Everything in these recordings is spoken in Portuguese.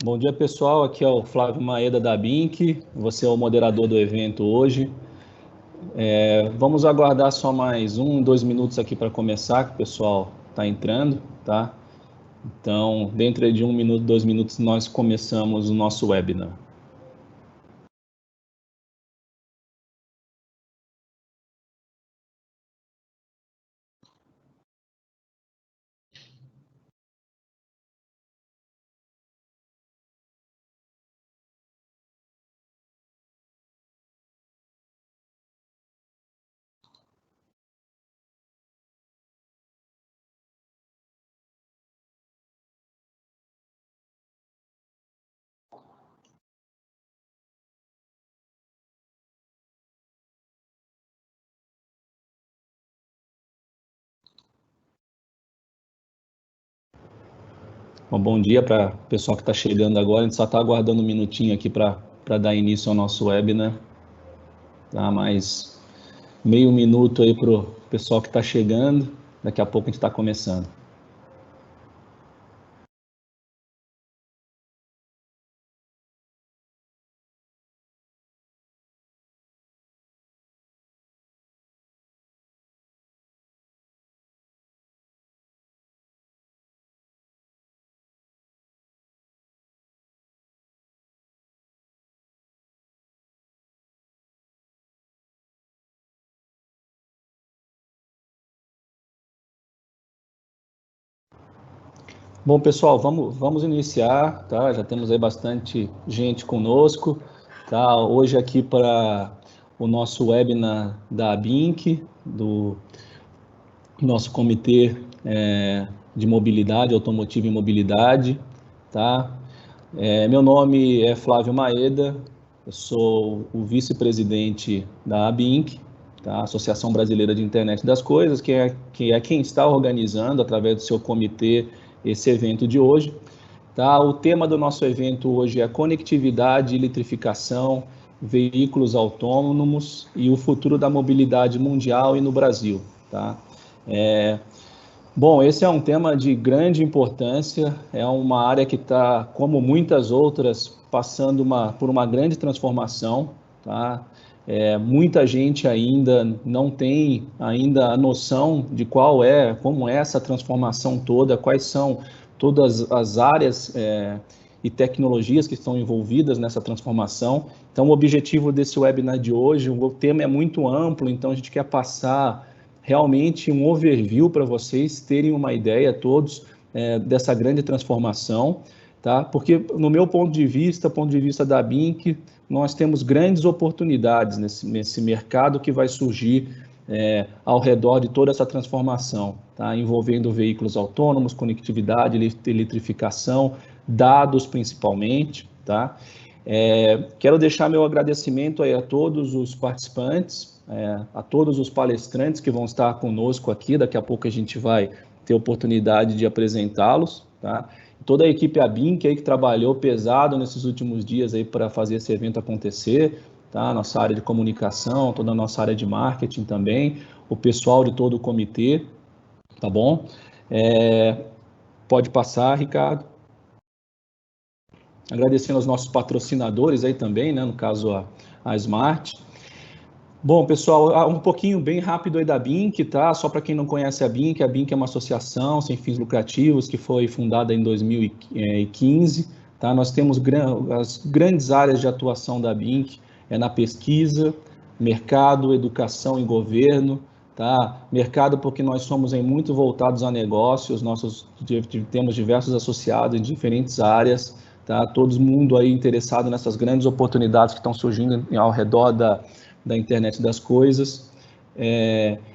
Bom dia, pessoal. Aqui é o Flávio Maeda da BINC. Você é o moderador do evento hoje. Vamos aguardar só mais 2 minutos aqui para começar, que o pessoal está entrando, tá? Então, dentro de 1 minuto, 2 minutos, nós começamos o nosso webinar. Bom dia para o pessoal que está chegando agora. A gente só está aguardando um minutinho aqui para dar início ao nosso webinar. Tá? Mais meio minuto aí para o pessoal que está chegando. Daqui a pouco a gente está começando. Bom, pessoal, vamos iniciar, tá? Já temos aí bastante gente conosco, tá? Hoje aqui para o nosso webinar da BINC, do nosso comitê de mobilidade, automotiva e mobilidade, tá? Meu nome é Flávio Maeda, eu sou o vice-presidente da ABINC, tá? Associação Brasileira de Internet das Coisas, que é quem está organizando, através do seu comitê, esse evento de hoje. Tá? O tema do nosso evento hoje é conectividade, eletrificação, veículos autônomos e o futuro da mobilidade mundial e no Brasil. Tá? Bom, esse é um tema de grande importância, é uma área que está, como muitas outras, passando por uma grande transformação. Tá? Muita gente ainda não tem ainda a noção de como é essa transformação toda, quais são todas as áreas e tecnologias que estão envolvidas nessa transformação. Então, o objetivo desse webinar de hoje, o tema é muito amplo, então a gente quer passar realmente um overview para vocês terem uma ideia todos dessa grande transformação, tá? Porque no meu ponto de vista da BINC, nós temos grandes oportunidades nesse mercado que vai surgir ao redor de toda essa transformação, tá? Envolvendo veículos autônomos, conectividade, eletrificação, dados principalmente, tá? Quero deixar meu agradecimento aí a todos os participantes, a todos os palestrantes que vão estar conosco aqui. Daqui a pouco a gente vai ter oportunidade de apresentá-los, tá? Toda a equipe ABINC aí que trabalhou pesado nesses últimos dias aí para fazer esse evento acontecer, tá? Nossa área de comunicação, toda a nossa área de marketing também, o pessoal de todo o comitê, tá bom? Pode passar, Ricardo. Agradecendo aos nossos patrocinadores aí também, né? No caso a Smart. Bom, pessoal, um pouquinho bem rápido aí da BINC, tá? Só para quem não conhece a BINC é uma associação sem fins lucrativos que foi fundada em 2015, tá? Nós temos as grandes áreas de atuação da BINC na pesquisa, mercado, educação e governo, tá? Mercado porque nós somos muito voltados a negócios, temos diversos associados em diferentes áreas, tá? Todo mundo aí interessado nessas grandes oportunidades que estão surgindo ao redor da internet das coisas,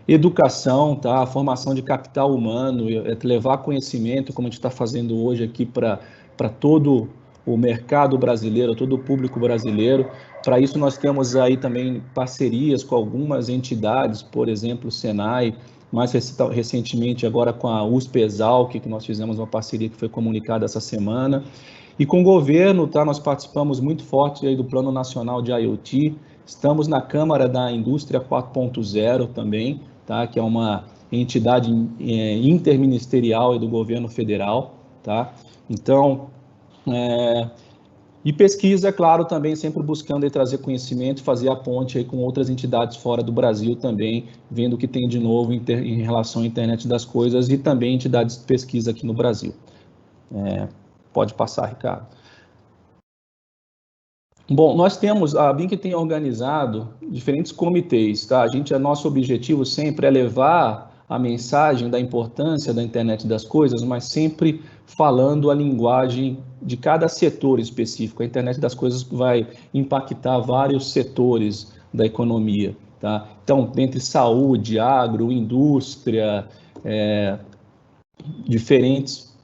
educação, tá? A formação de capital humano, levar conhecimento, como a gente está fazendo hoje aqui para todo o mercado brasileiro, todo o público brasileiro. Para isso nós temos aí também parcerias com algumas entidades, por exemplo, o Senai, mais recentemente agora com a USP-Exalc, que nós fizemos uma parceria que foi comunicada essa semana. E com o governo, tá? Nós participamos muito forte aí do Plano Nacional de IoT, estamos na Câmara da Indústria 4.0 também, tá? Que é uma entidade interministerial do governo federal, tá? Então, E pesquisa, é claro, também sempre buscando aí trazer conhecimento, fazer a ponte aí com outras entidades fora do Brasil também, vendo o que tem de novo em relação à internet das coisas e também entidades de pesquisa aqui no Brasil. Pode passar, Ricardo. Bom, a BINC tem organizado diferentes comitês, tá? Nosso objetivo sempre é levar a mensagem da importância da internet das coisas, mas sempre falando a linguagem de cada setor específico. A internet das coisas vai impactar vários setores da economia, tá? Então, entre saúde, agro, indústria, diferentes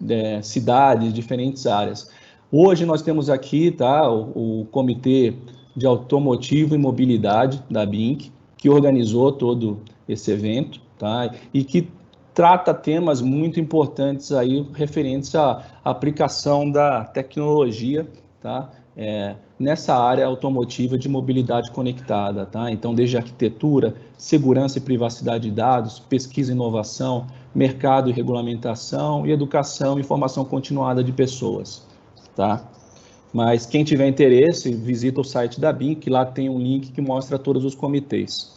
cidades, diferentes áreas. Hoje nós temos aqui, tá, o Comitê de Automotivo e Mobilidade da BINC, que organizou todo esse evento, tá, e que trata temas muito importantes aí referentes à aplicação da tecnologia, tá, nessa área automotiva de mobilidade conectada, tá? Então, desde arquitetura, segurança e privacidade de dados, pesquisa e inovação, mercado e regulamentação, e educação e formação continuada de pessoas, tá? Mas quem tiver interesse, visita o site da BINC, que lá tem um link que mostra todos os comitês.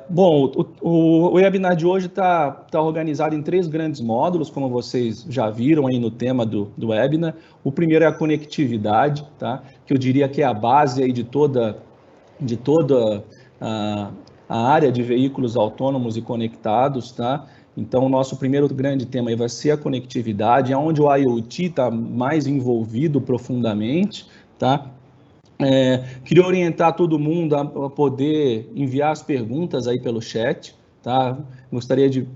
Bom, o webinar de hoje está organizado em 3 grandes módulos, como vocês já viram aí no tema do webinar. O primeiro é a conectividade, tá? Que eu diria que é a base aí de toda a área de veículos autônomos e conectados, tá? Então, o nosso primeiro grande tema aí vai ser a conectividade, onde o IoT está mais envolvido profundamente, tá? Queria orientar todo mundo a poder enviar as perguntas aí pelo chat, tá? Gostaria de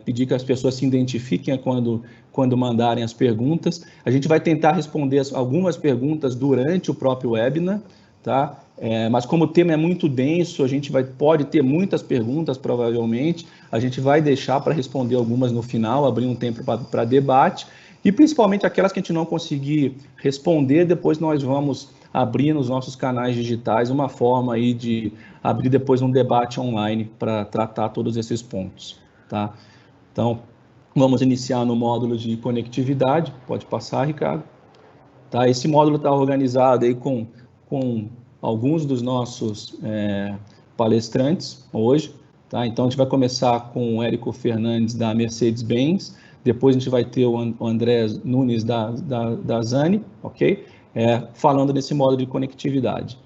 pedir que as pessoas se identifiquem quando mandarem as perguntas. A gente vai tentar responder algumas perguntas durante o próprio webinar, tá? Mas como o tema é muito denso, pode ter muitas perguntas, provavelmente. A gente vai deixar para responder algumas no final, abrir um tempo para debate. E principalmente aquelas que a gente não conseguir responder, depois nós vamos abrir nos nossos canais digitais uma forma aí de abrir depois um debate online para tratar todos esses pontos, tá? Então, vamos iniciar no módulo de conectividade. Pode passar, Ricardo. Tá? Esse módulo está organizado aí com alguns dos nossos palestrantes hoje, tá? Então, a gente vai começar com o Érico Fernandes, da Mercedes-Benz, depois a gente vai ter o André Nunes, da Zani, ok? Falando nesse módulo de conectividade.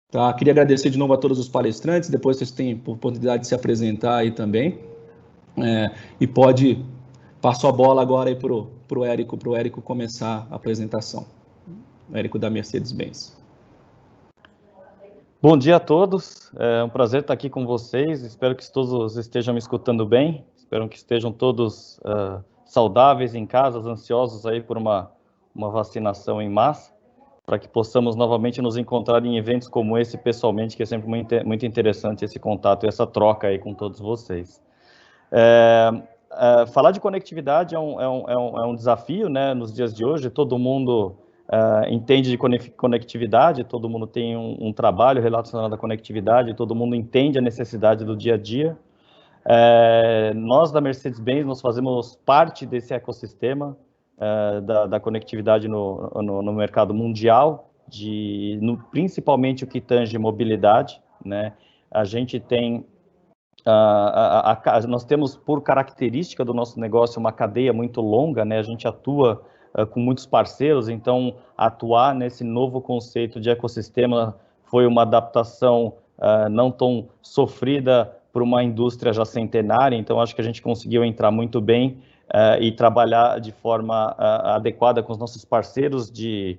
Tá? Queria agradecer de novo a todos os palestrantes, depois vocês têm a oportunidade de se apresentar aí também. E passo a bola agora aí para o Érico começar a apresentação. Érico da Mercedes-Benz. Bom dia a todos, é um prazer estar aqui com vocês, espero que todos estejam me escutando bem, espero que estejam todos saudáveis em casa, ansiosos aí por uma vacinação em massa, para que possamos novamente nos encontrar em eventos como esse pessoalmente, que é sempre muito interessante esse contato e essa troca aí com todos vocês. Falar de conectividade é um desafio, né, nos dias de hoje. Todo mundo entende de conectividade, todo mundo tem um trabalho relacionado à conectividade, todo mundo entende a necessidade do dia a dia. Nós da Mercedes-Benz, nós fazemos parte desse ecossistema da conectividade no mercado mundial, principalmente o que tange mobilidade, né? A gente tem nós temos, por característica do nosso negócio, uma cadeia muito longa, né? A gente atua com muitos parceiros, então atuar nesse novo conceito de ecossistema foi uma adaptação não tão sofrida por uma indústria já centenária, então acho que a gente conseguiu entrar muito bem e trabalhar de forma adequada com os nossos parceiros de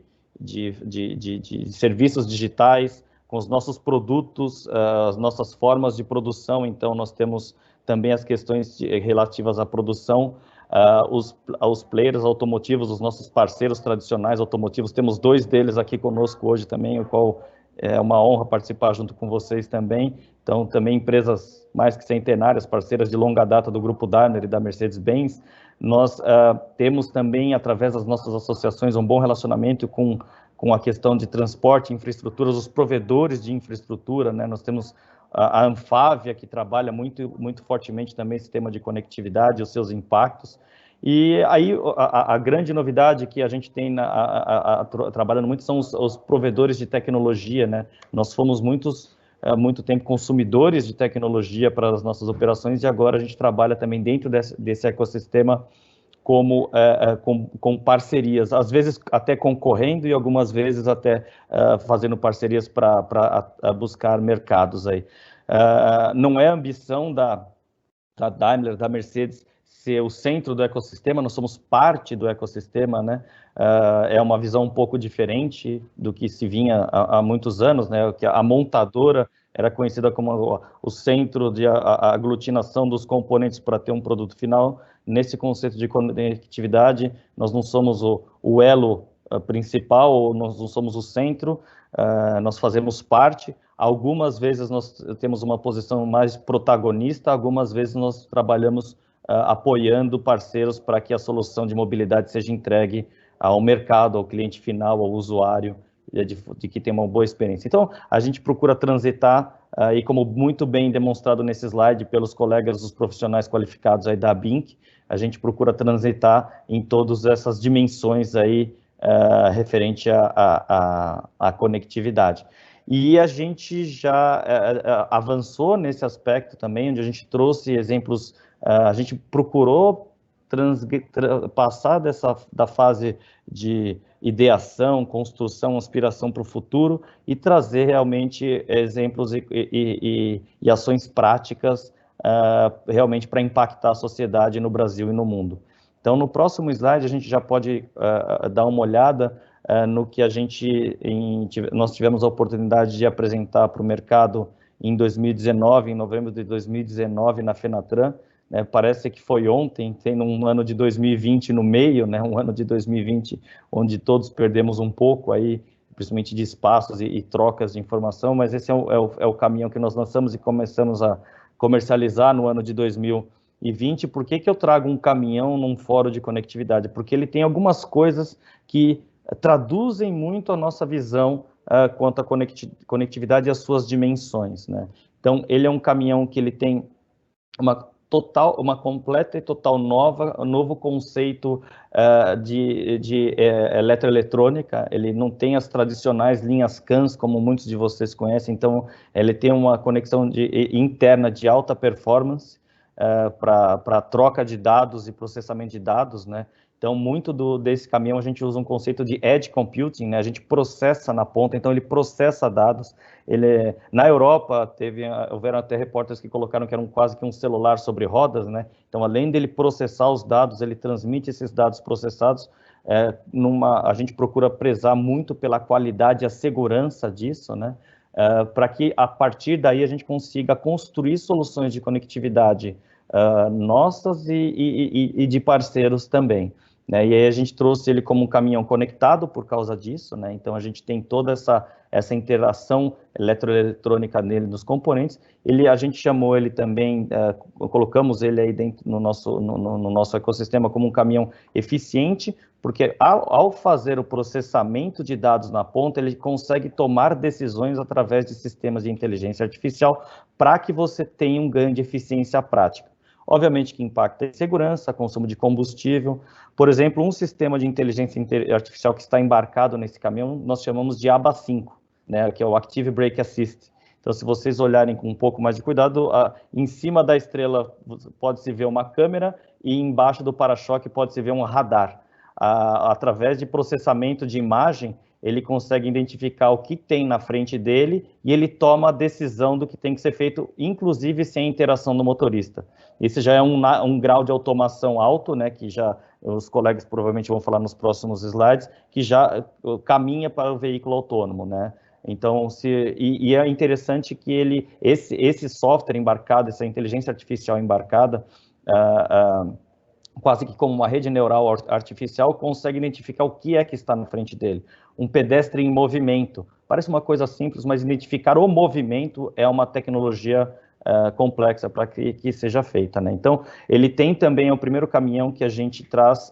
serviços digitais, com os nossos produtos, as nossas formas de produção. Então, nós temos também as questões relativas à produção, os players automotivos, os nossos parceiros tradicionais automotivos, temos 2 deles aqui conosco hoje também, o qual é uma honra participar junto com vocês também. Então, também empresas mais que centenárias, parceiras de longa data do Grupo Daimler e da Mercedes-Benz. Nós temos também, através das nossas associações, um bom relacionamento com a questão de transporte, infraestruturas, os provedores de infraestrutura, né? Nós temos a Anfávia, que trabalha muito fortemente também esse tema de conectividade e os seus impactos. E aí a grande novidade que a gente tem trabalhando muito são os provedores de tecnologia, né? Nós fomos muito tempo consumidores de tecnologia para as nossas operações e agora a gente trabalha também dentro desse ecossistema com parcerias, às vezes até concorrendo e algumas vezes até fazendo parcerias para buscar mercados aí. Não é a ambição da Daimler, da Mercedes, ser o centro do ecossistema, nós somos parte do ecossistema, né? É uma visão um pouco diferente do que se vinha há muitos anos, né? Que a montadora era conhecida como o centro de aglutinação dos componentes para ter um produto final. Nesse conceito de conectividade, nós não somos o elo principal, nós não somos o centro, nós fazemos parte. Algumas vezes nós temos uma posição mais protagonista, algumas vezes nós trabalhamos apoiando parceiros para que a solução de mobilidade seja entregue ao mercado, ao cliente final, ao usuário, de que tem uma boa experiência. Então, a gente procura transitar, e como muito bem demonstrado nesse slide pelos colegas, os profissionais qualificados aí da BINC, a gente procura transitar em todas essas dimensões aí referente à conectividade. E a gente já avançou nesse aspecto também, onde a gente trouxe exemplos, a gente procurou passar da fase de ideação, construção, aspiração para o futuro e trazer realmente exemplos e ações práticas realmente para impactar a sociedade no Brasil e no mundo. Então, no próximo slide, a gente já pode dar uma olhada no que nós tivemos a oportunidade de apresentar para o mercado em 2019, em novembro de 2019, na Fenatran. Parece que foi ontem, tem um ano de 2020 no meio, né, um ano de 2020 onde todos perdemos um pouco aí, principalmente de espaços e trocas de informação, mas esse é o caminho que nós lançamos e começamos a comercializar no ano de 2020. Por que eu trago um caminhão num fórum de conectividade? Porque ele tem algumas coisas que traduzem muito a nossa visão quanto à conectividade e as suas dimensões, né? Então, ele é um caminhão que ele tem uma completa e total novo conceito de eletroeletrônica. Ele não tem as tradicionais linhas CANs, como muitos de vocês conhecem, então ele tem uma conexão interna de alta performance para troca de dados e processamento de dados, né? Então, muito desse caminhão a gente usa um conceito de edge computing, né? A gente processa na ponta, então ele processa dados. Na Europa, houveram até repórteres que colocaram que era quase que um celular sobre rodas, né? Então, além dele processar os dados, ele transmite esses dados processados. A gente procura prezar muito pela qualidade e a segurança disso, né? Para que, a partir daí, a gente consiga construir soluções de conectividade nossas e de parceiros também. Né? E aí a gente trouxe ele como um caminhão conectado por causa disso, né? Então a gente tem toda essa interação eletroeletrônica nele nos componentes. A gente chamou ele também, colocamos ele aí dentro no nosso ecossistema como um caminhão eficiente, porque ao fazer o processamento de dados na ponta, ele consegue tomar decisões através de sistemas de inteligência artificial para que você tenha um ganho de eficiência prática. Obviamente que impacta em segurança, consumo de combustível. Por exemplo, um sistema de inteligência artificial que está embarcado nesse caminhão, nós chamamos de ABA 5, né, que é o Active Brake Assist. Então, se vocês olharem com um pouco mais de cuidado, em cima da estrela pode-se ver uma câmera e embaixo do para-choque pode-se ver um radar. Através de processamento de imagem, ele consegue identificar o que tem na frente dele e ele toma a decisão do que tem que ser feito, inclusive sem interação do motorista. Esse já é um grau de automação alto, né, que já os colegas provavelmente vão falar nos próximos slides, que já caminha para o veículo autônomo, né? Então, é interessante que esse software embarcado, essa inteligência artificial embarcada, quase que como uma rede neural artificial, consegue identificar o que é que está na frente dele. Um pedestre em movimento. Parece uma coisa simples, mas identificar o movimento é uma tecnologia complexa para que seja feita, né? Então, ele tem também o primeiro caminhão que a gente traz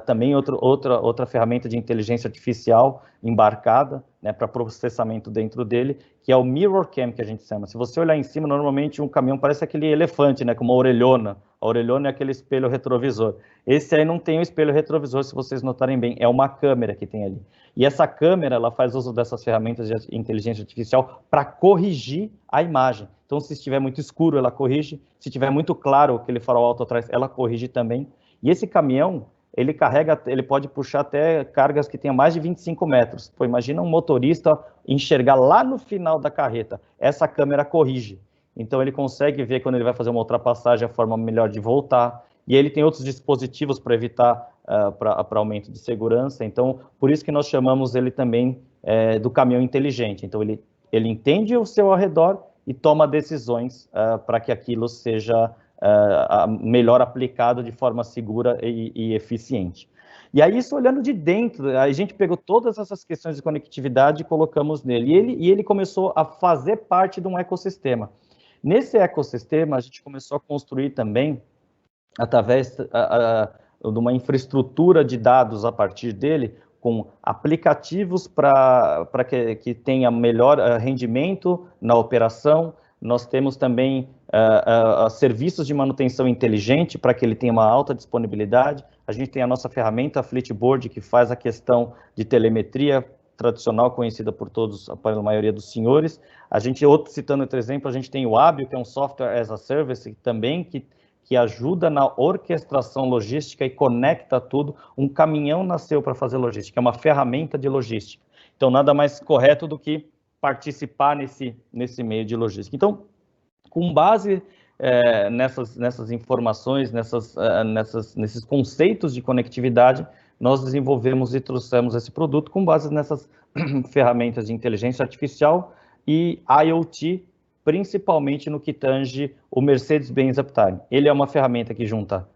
também outra ferramenta de inteligência artificial embarcada, né, para processamento dentro dele, que é o Mirror Cam, que a gente chama. Se você olhar em cima, normalmente um caminhão parece aquele elefante, né, com uma orelhona A orelhona é aquele espelho retrovisor. Esse aí não tem o espelho retrovisor, se vocês notarem bem, é uma câmera que tem ali. E essa câmera, ela faz uso dessas ferramentas de inteligência artificial para corrigir a imagem. Então, se estiver muito escuro, ela corrige. Se estiver muito claro, aquele farol alto atrás, ela corrige também. E esse caminhão, ele carrega, ele pode puxar até cargas que tenham mais de 25 metros. Pô, imagina um motorista enxergar lá no final da carreta. Essa câmera corrige. Então, ele consegue ver quando ele vai fazer uma ultrapassagem, a forma melhor de voltar. E ele tem outros dispositivos para evitar, para aumento de segurança. Então, por isso que nós chamamos ele também do caminhão inteligente. Então, ele entende o seu ao redor e toma decisões para que aquilo seja melhor aplicado de forma segura e eficiente. E aí, isso olhando de dentro, a gente pegou todas essas questões de conectividade e colocamos nele. E ele começou a fazer parte de um ecossistema. Nesse ecossistema, a gente começou a construir também, através de uma infraestrutura de dados a partir dele, com aplicativos para que tenha melhor rendimento na operação. Nós temos também serviços de manutenção inteligente para que ele tenha uma alta disponibilidade. A gente tem a nossa ferramenta a Fleetboard, que faz a questão de telemetria tradicional, conhecida por todos, pela maioria dos senhores. Citando outro exemplo, a gente tem o Abio, que é um software as a service também, que ajuda na orquestração logística e conecta tudo. Um caminhão nasceu para fazer logística, é uma ferramenta de logística. Então, nada mais correto do que participar nesse meio de logística. Então, com base nessas informações, nesses conceitos de conectividade, nós desenvolvemos e trouxemos esse produto com base nessas ferramentas de inteligência artificial e IoT, principalmente no que tange o Mercedes-Benz Uptime. Ele é uma ferramenta que junta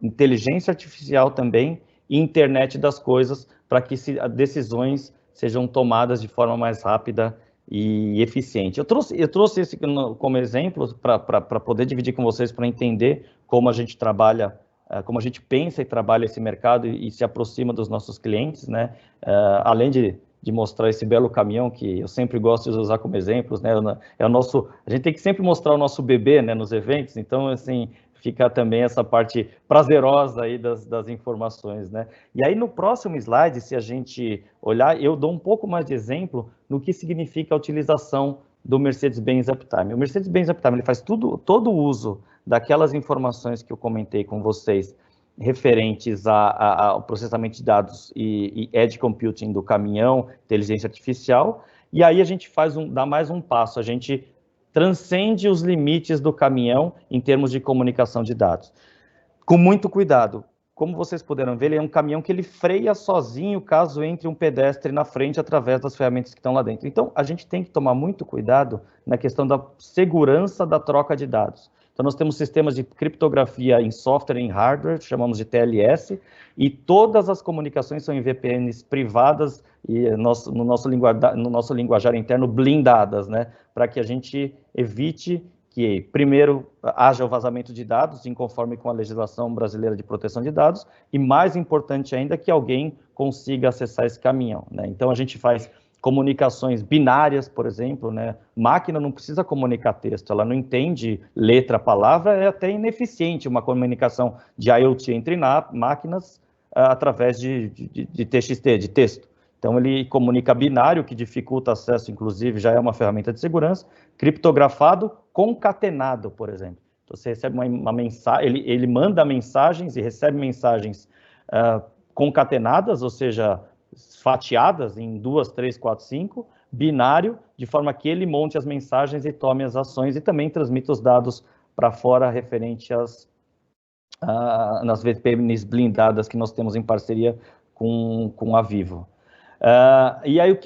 inteligência artificial também e internet das coisas para que decisões sejam tomadas de forma mais rápida e eficiente. Eu trouxe esse como exemplo para poder dividir com vocês, para entender como a gente trabalha, como a gente pensa e trabalha esse mercado e se aproxima dos nossos clientes, né? Além de mostrar esse belo caminhão que eu sempre gosto de usar como exemplos, né? A gente tem que sempre mostrar o nosso bebê, né, nos eventos, então, assim, fica também essa parte prazerosa aí das informações, né? E aí, no próximo slide, se a gente olhar, eu dou um pouco mais de exemplo no que significa a utilização do Mercedes-Benz Uptime. O Mercedes-Benz Uptime, ele faz todo o uso daquelas informações que eu comentei com vocês, referentes ao processamento de dados e edge computing do caminhão, inteligência artificial, e aí a gente dá mais um passo, a gente transcende os limites do caminhão em termos de comunicação de dados. Com muito cuidado. Como vocês puderam ver, ele é um caminhão que ele freia sozinho caso entre um pedestre na frente através das ferramentas que estão lá dentro. Então, a gente tem que tomar muito cuidado na questão da segurança da troca de dados. Então, nós temos sistemas de criptografia em software e em hardware, chamamos de TLS, e todas as comunicações são em VPNs privadas e no nosso linguajar interno blindadas, né? Para que a gente evite que, primeiro, haja o vazamento de dados, em conforme com a legislação brasileira de proteção de dados, e mais importante ainda, que alguém consiga acessar esse caminhão, né? Então, a gente faz comunicações binárias, por exemplo, né? Máquina não precisa comunicar texto, ela não entende letra, palavra, é até ineficiente uma comunicação de IoT entre máquinas através de TXT, de texto. Então, ele comunica binário, que dificulta acesso, inclusive, já é uma ferramenta de segurança, criptografado, concatenado, por exemplo. Então, você recebe uma mensagem, ele manda mensagens e recebe mensagens concatenadas, ou seja, fatiadas em 2, 3, 4, 5, binário, de forma que ele monte as mensagens e tome as ações e também transmita os dados para fora referente nas VPNs blindadas que nós temos em parceria com a Vivo. E aí, o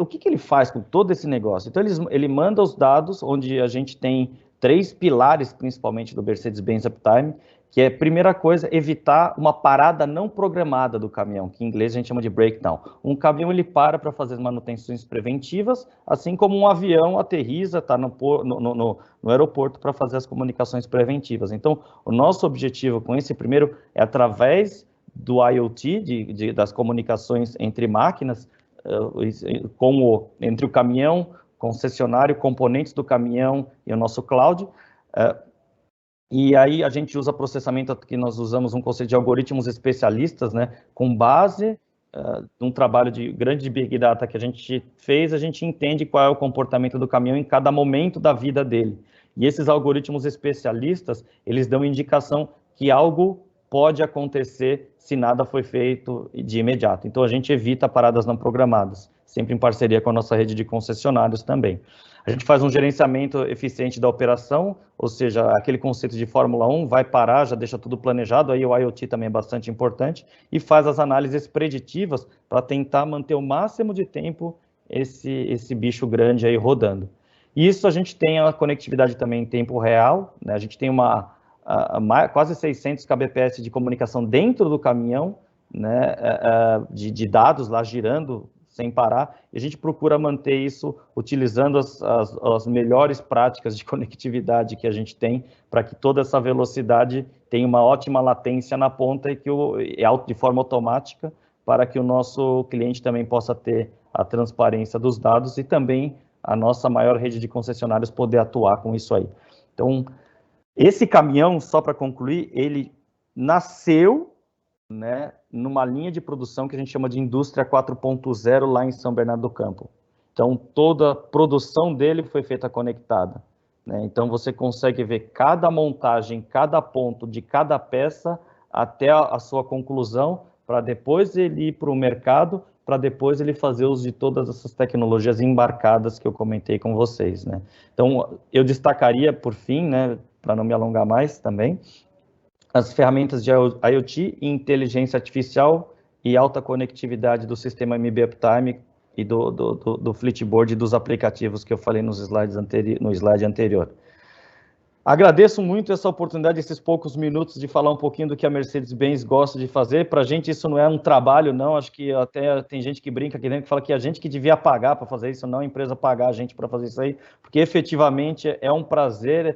que ele faz com todo esse negócio? Então, ele manda os dados, onde a gente tem 3 pilares, principalmente do Mercedes-Benz Uptime, que é, primeira coisa, evitar uma parada não programada do caminhão, que em inglês a gente chama de breakdown. Um caminhão, ele para fazer manutenções preventivas, assim como um avião aterriza, está no aeroporto para fazer as comunicações preventivas. Então, o nosso objetivo com esse primeiro é, através do IoT, das comunicações entre máquinas, entre o caminhão, concessionário, componentes do caminhão e o nosso cloud, E aí a gente usa processamento, que nós usamos um conceito de algoritmos especialistas, né, com base num trabalho grande de Big Data que a gente fez, a gente entende qual é o comportamento do caminhão em cada momento da vida dele. E esses algoritmos especialistas, eles dão indicação que algo pode acontecer se nada foi feito de imediato. Então a gente evita paradas não programadas, sempre em parceria com a nossa rede de concessionários também. A gente faz um gerenciamento eficiente da operação, ou seja, aquele conceito de Fórmula 1, vai parar, já deixa tudo planejado, aí o IoT também é bastante importante, e faz as análises preditivas para tentar manter o máximo de tempo esse bicho grande aí rodando. E isso a gente tem a conectividade também em tempo real, né? A gente tem quase 600 kbps de comunicação dentro do caminhão, né? de dados lá girando sem parar, e a gente procura manter isso utilizando as melhores práticas de conectividade que a gente tem, para que toda essa velocidade tenha uma ótima latência na ponta e que de forma automática, para que o nosso cliente também possa ter a transparência dos dados e também a nossa maior rede de concessionários poder atuar com isso aí. Então, esse caminhão, só para concluir, ele nasceu, né, numa linha de produção que a gente chama de Indústria 4.0 lá em São Bernardo do Campo. Então, toda a produção dele foi feita conectada, né? Então, você consegue ver cada montagem, cada ponto de cada peça até a sua conclusão, para depois ele ir para o mercado, para depois ele fazer uso de todas essas tecnologias embarcadas que eu comentei com vocês, né? Então, eu destacaria, por fim, né, para não me alongar mais também, as ferramentas de IoT, inteligência artificial e alta conectividade do sistema MB Uptime e do Flipboard e dos aplicativos que eu falei no slide anterior. Agradeço muito essa oportunidade, esses poucos minutos, de falar um pouquinho do que a Mercedes-Benz gosta de fazer. Para a gente isso não é um trabalho, não. Acho que até tem gente que brinca aqui dentro, que fala que a gente que devia pagar para fazer isso, não a empresa pagar a gente para fazer isso aí, porque efetivamente é um prazer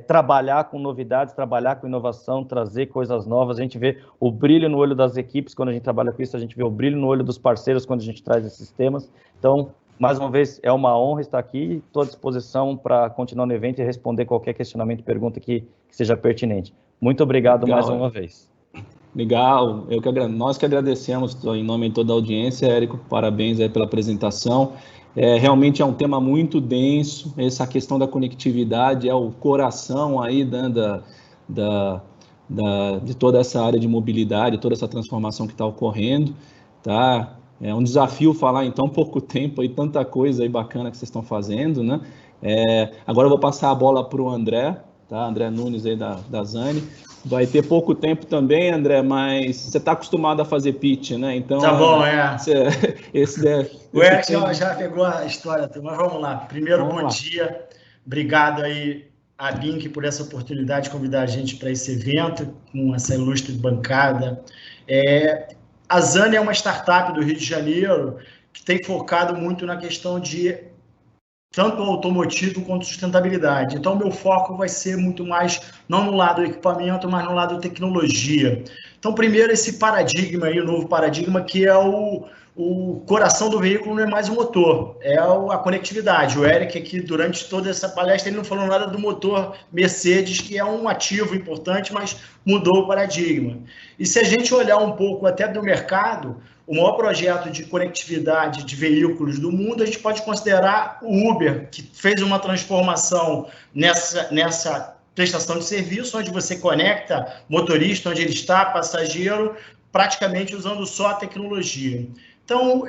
trabalhar com novidades, trabalhar com inovação, trazer coisas novas. A gente vê o brilho no olho das equipes quando a gente trabalha com isso, a gente vê o brilho no olho dos parceiros quando a gente traz esses temas. Então, mais uma vez, é uma honra estar aqui, estou à disposição para continuar no evento e responder qualquer questionamento, pergunta que seja pertinente. Muito obrigado. Legal, mais uma vez. Legal, nós que agradecemos em nome de toda a audiência, Érico, parabéns aí pela apresentação. Realmente é um tema muito denso, essa questão da conectividade é o coração aí de toda essa área de mobilidade, toda essa transformação que está ocorrendo, tá? É um desafio falar em tão pouco tempo aí, tanta coisa aí bacana que vocês estão fazendo, né? Agora eu vou passar a bola para o André, tá? André Nunes aí da Zani. Vai ter pouco tempo também, André, mas você está acostumado a fazer pitch, né? Então, tá bom, o Eric já pegou a história, mas vamos lá. Primeiro, bom dia. Obrigado aí a Bink por essa oportunidade de convidar a gente para esse evento, com essa ilustre bancada. A Zani é uma startup do Rio de Janeiro que tem focado muito na questão de tanto automotivo quanto sustentabilidade. Então, o meu foco vai ser muito mais, não no lado do equipamento, mas no lado da tecnologia. Então, primeiro, esse paradigma aí, o novo paradigma, que é o coração do veículo não é mais o motor, é a conectividade. O Eric aqui, durante toda essa palestra, ele não falou nada do motor Mercedes, que é um ativo importante, mas mudou o paradigma. E se a gente olhar um pouco até do mercado, o maior projeto de conectividade de veículos do mundo, a gente pode considerar o Uber, que fez uma transformação nessa prestação de serviço, onde você conecta motorista, onde ele está, passageiro, praticamente usando só a tecnologia. Então,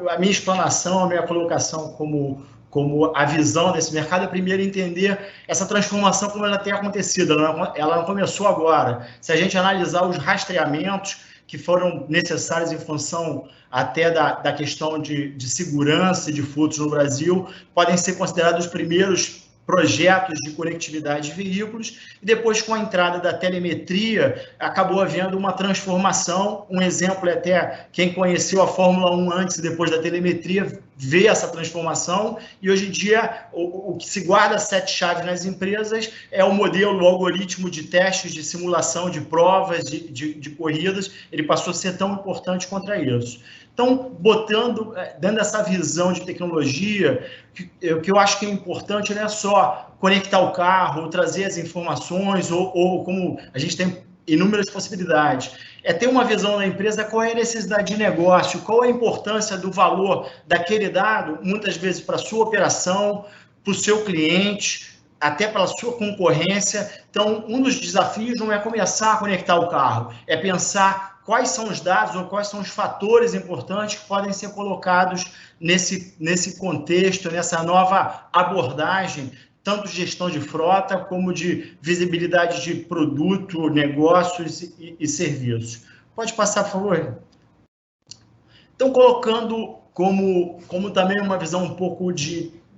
a minha explanação, a minha colocação como a visão desse mercado é primeiro entender essa transformação como ela tem acontecido. Ela não começou agora. Se a gente analisar os rastreamentos que foram necessários em função até da questão de segurança e de furtos no Brasil, podem ser considerados os primeiros projetos de conectividade de veículos, e depois, com a entrada da telemetria, acabou havendo uma transformação. Um exemplo é até quem conheceu a Fórmula 1 antes e depois da telemetria, ver essa transformação, e hoje em dia o que se guarda 7 chaves nas empresas é o modelo, o algoritmo de testes, de simulação, de provas, de corridas, ele passou a ser tão importante contra isso. Então, dando essa visão de tecnologia, o que eu acho que é importante não é só conectar o carro, ou trazer as informações, ou como a gente tem inúmeras possibilidades. É ter uma visão da empresa, qual é a necessidade de negócio, qual é a importância do valor daquele dado, muitas vezes para a sua operação, para o seu cliente, até para a sua concorrência. Então, um dos desafios não é começar a conectar o carro, é pensar quais são os dados ou quais são os fatores importantes que podem ser colocados nesse contexto, nessa nova abordagem, tanto de gestão de frota, como de visibilidade de produto, negócios e serviços. Pode passar, por favor? Então, colocando como também uma visão um pouco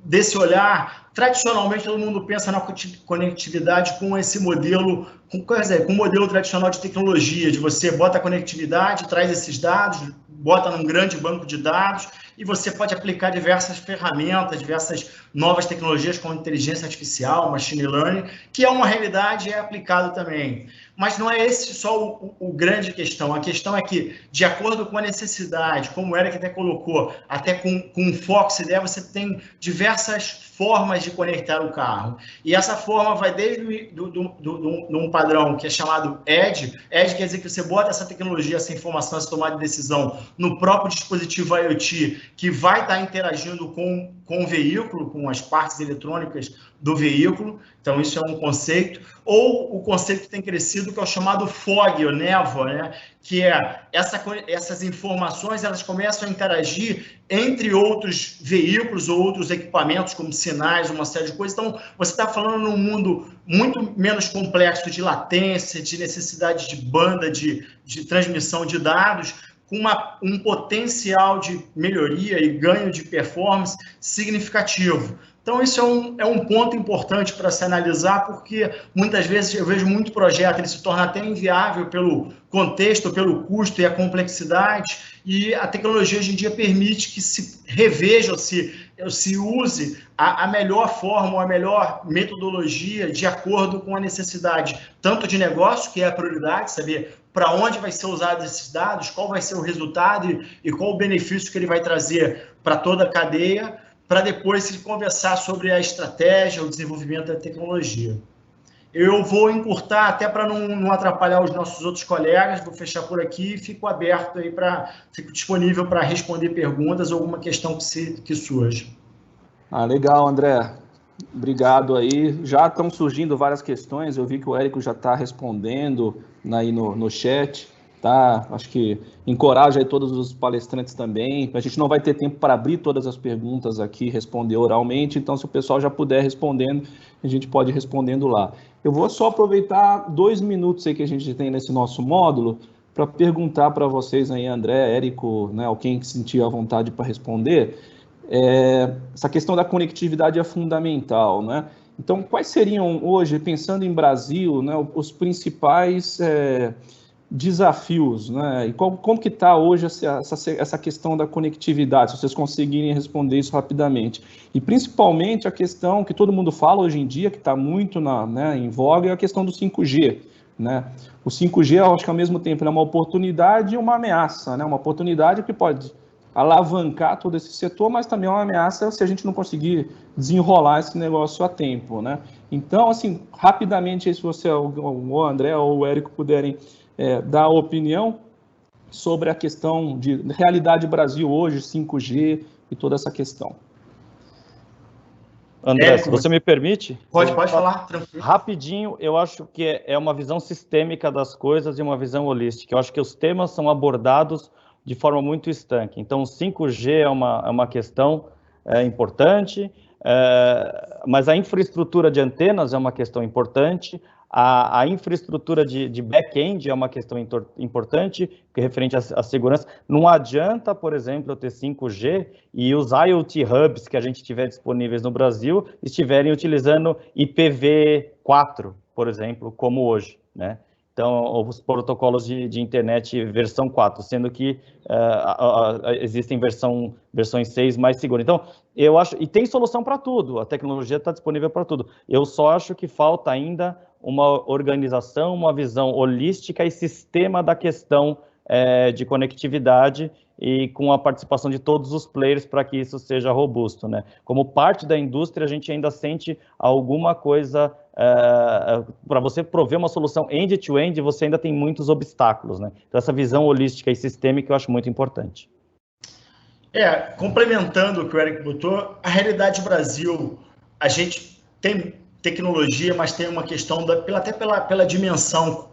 desse olhar, tradicionalmente todo mundo pensa na conectividade com esse modelo, com o modelo tradicional de tecnologia, de você bota a conectividade, traz esses dados, bota num grande banco de dados, e você pode aplicar diversas ferramentas, diversas novas tecnologias como inteligência artificial, machine learning, que é uma realidade e é aplicado também. Mas não é esse só o grande questão. A questão é que, de acordo com a necessidade, como o Eric até colocou, até com um foco se der, você tem diversas formas de conectar o carro. E essa forma vai desde um padrão que é chamado Edge. Edge quer dizer que você bota essa tecnologia, essa informação, essa tomada de decisão no próprio dispositivo IoT, que vai estar interagindo com o veículo, com as partes eletrônicas do veículo. Então, isso é um conceito. Ou o conceito que tem crescido, que é o chamado fog, ou névoa, né? Que é essas informações, elas começam a interagir entre outros veículos ou outros equipamentos, como sinais, uma série de coisas. Então, você está falando num mundo muito menos complexo de latência, de necessidade de banda, de transmissão de dados, com um potencial de melhoria e ganho de performance significativo. Então, isso é um ponto importante para se analisar, porque muitas vezes eu vejo muito projeto, ele se torna até inviável pelo contexto, pelo custo e a complexidade, e a tecnologia hoje em dia permite que se reveja, se use a melhor forma, a melhor metodologia de acordo com a necessidade, tanto de negócio, que é a prioridade, saber para onde vai ser usado esses dados, qual vai ser o resultado e qual o benefício que ele vai trazer para toda a cadeia, para depois se conversar sobre a estratégia, o desenvolvimento da tecnologia. Eu vou encurtar até para não atrapalhar os nossos outros colegas, vou fechar por aqui e fico aberto aí fico disponível para responder perguntas ou alguma questão que surja. Legal, André. Obrigado aí. Já estão surgindo várias questões, eu vi que o Érico já está respondendo aí no chat. Tá? Acho que encoraja aí todos os palestrantes também. A gente não vai ter tempo para abrir todas as perguntas aqui e responder oralmente, então se o pessoal já puder respondendo, a gente pode ir respondendo lá. Eu vou só aproveitar 2 minutos aí que a gente tem nesse nosso módulo para perguntar para vocês aí, André, Érico, né, ou quem sentir a vontade para responder. Essa questão da conectividade é fundamental, né? Então, quais seriam hoje, pensando em Brasil, né, os principais desafios, né? E como que está hoje essa questão da conectividade, se vocês conseguirem responder isso rapidamente. E principalmente a questão que todo mundo fala hoje em dia, que está muito em voga, é a questão do 5G. Né? O 5G, eu acho que ao mesmo tempo é uma oportunidade e uma ameaça, né? Uma oportunidade que pode alavancar todo esse setor, mas também é uma ameaça se a gente não conseguir desenrolar esse negócio a tempo. Né? Então, assim, rapidamente, se você, o André ou o Érico puderem dar a opinião sobre a questão de realidade Brasil hoje, 5G e toda essa questão. André, se você me permite? Pode falar, tranquilo. Rapidinho, eu acho que é uma visão sistêmica das coisas e uma visão holística. Eu acho que os temas são abordados de forma muito estanque. Então, o 5G é uma questão importante, mas a infraestrutura de antenas é uma questão importante, a infraestrutura de back-end é uma questão importante, que é referente à segurança. Não adianta, por exemplo, eu ter 5G e os IoT Hubs que a gente tiver disponíveis no Brasil estiverem utilizando IPv4, por exemplo, como hoje, né? então, os protocolos de internet versão 4, sendo que existem versões 6 mais seguras. Então, eu acho, e tem solução para tudo, a tecnologia está disponível para tudo. Eu só acho que falta ainda uma organização, uma visão holística e sistema da questão de conectividade e com a participação de todos os players para que isso seja robusto, né? Como parte da indústria, a gente ainda sente alguma coisa, para você prover uma solução end-to-end, você ainda tem muitos obstáculos, né? Então, essa visão holística e sistêmica eu acho muito importante. Complementando o que o Eric botou, a realidade do Brasil, a gente tem tecnologia, mas tem uma questão, até pela dimensão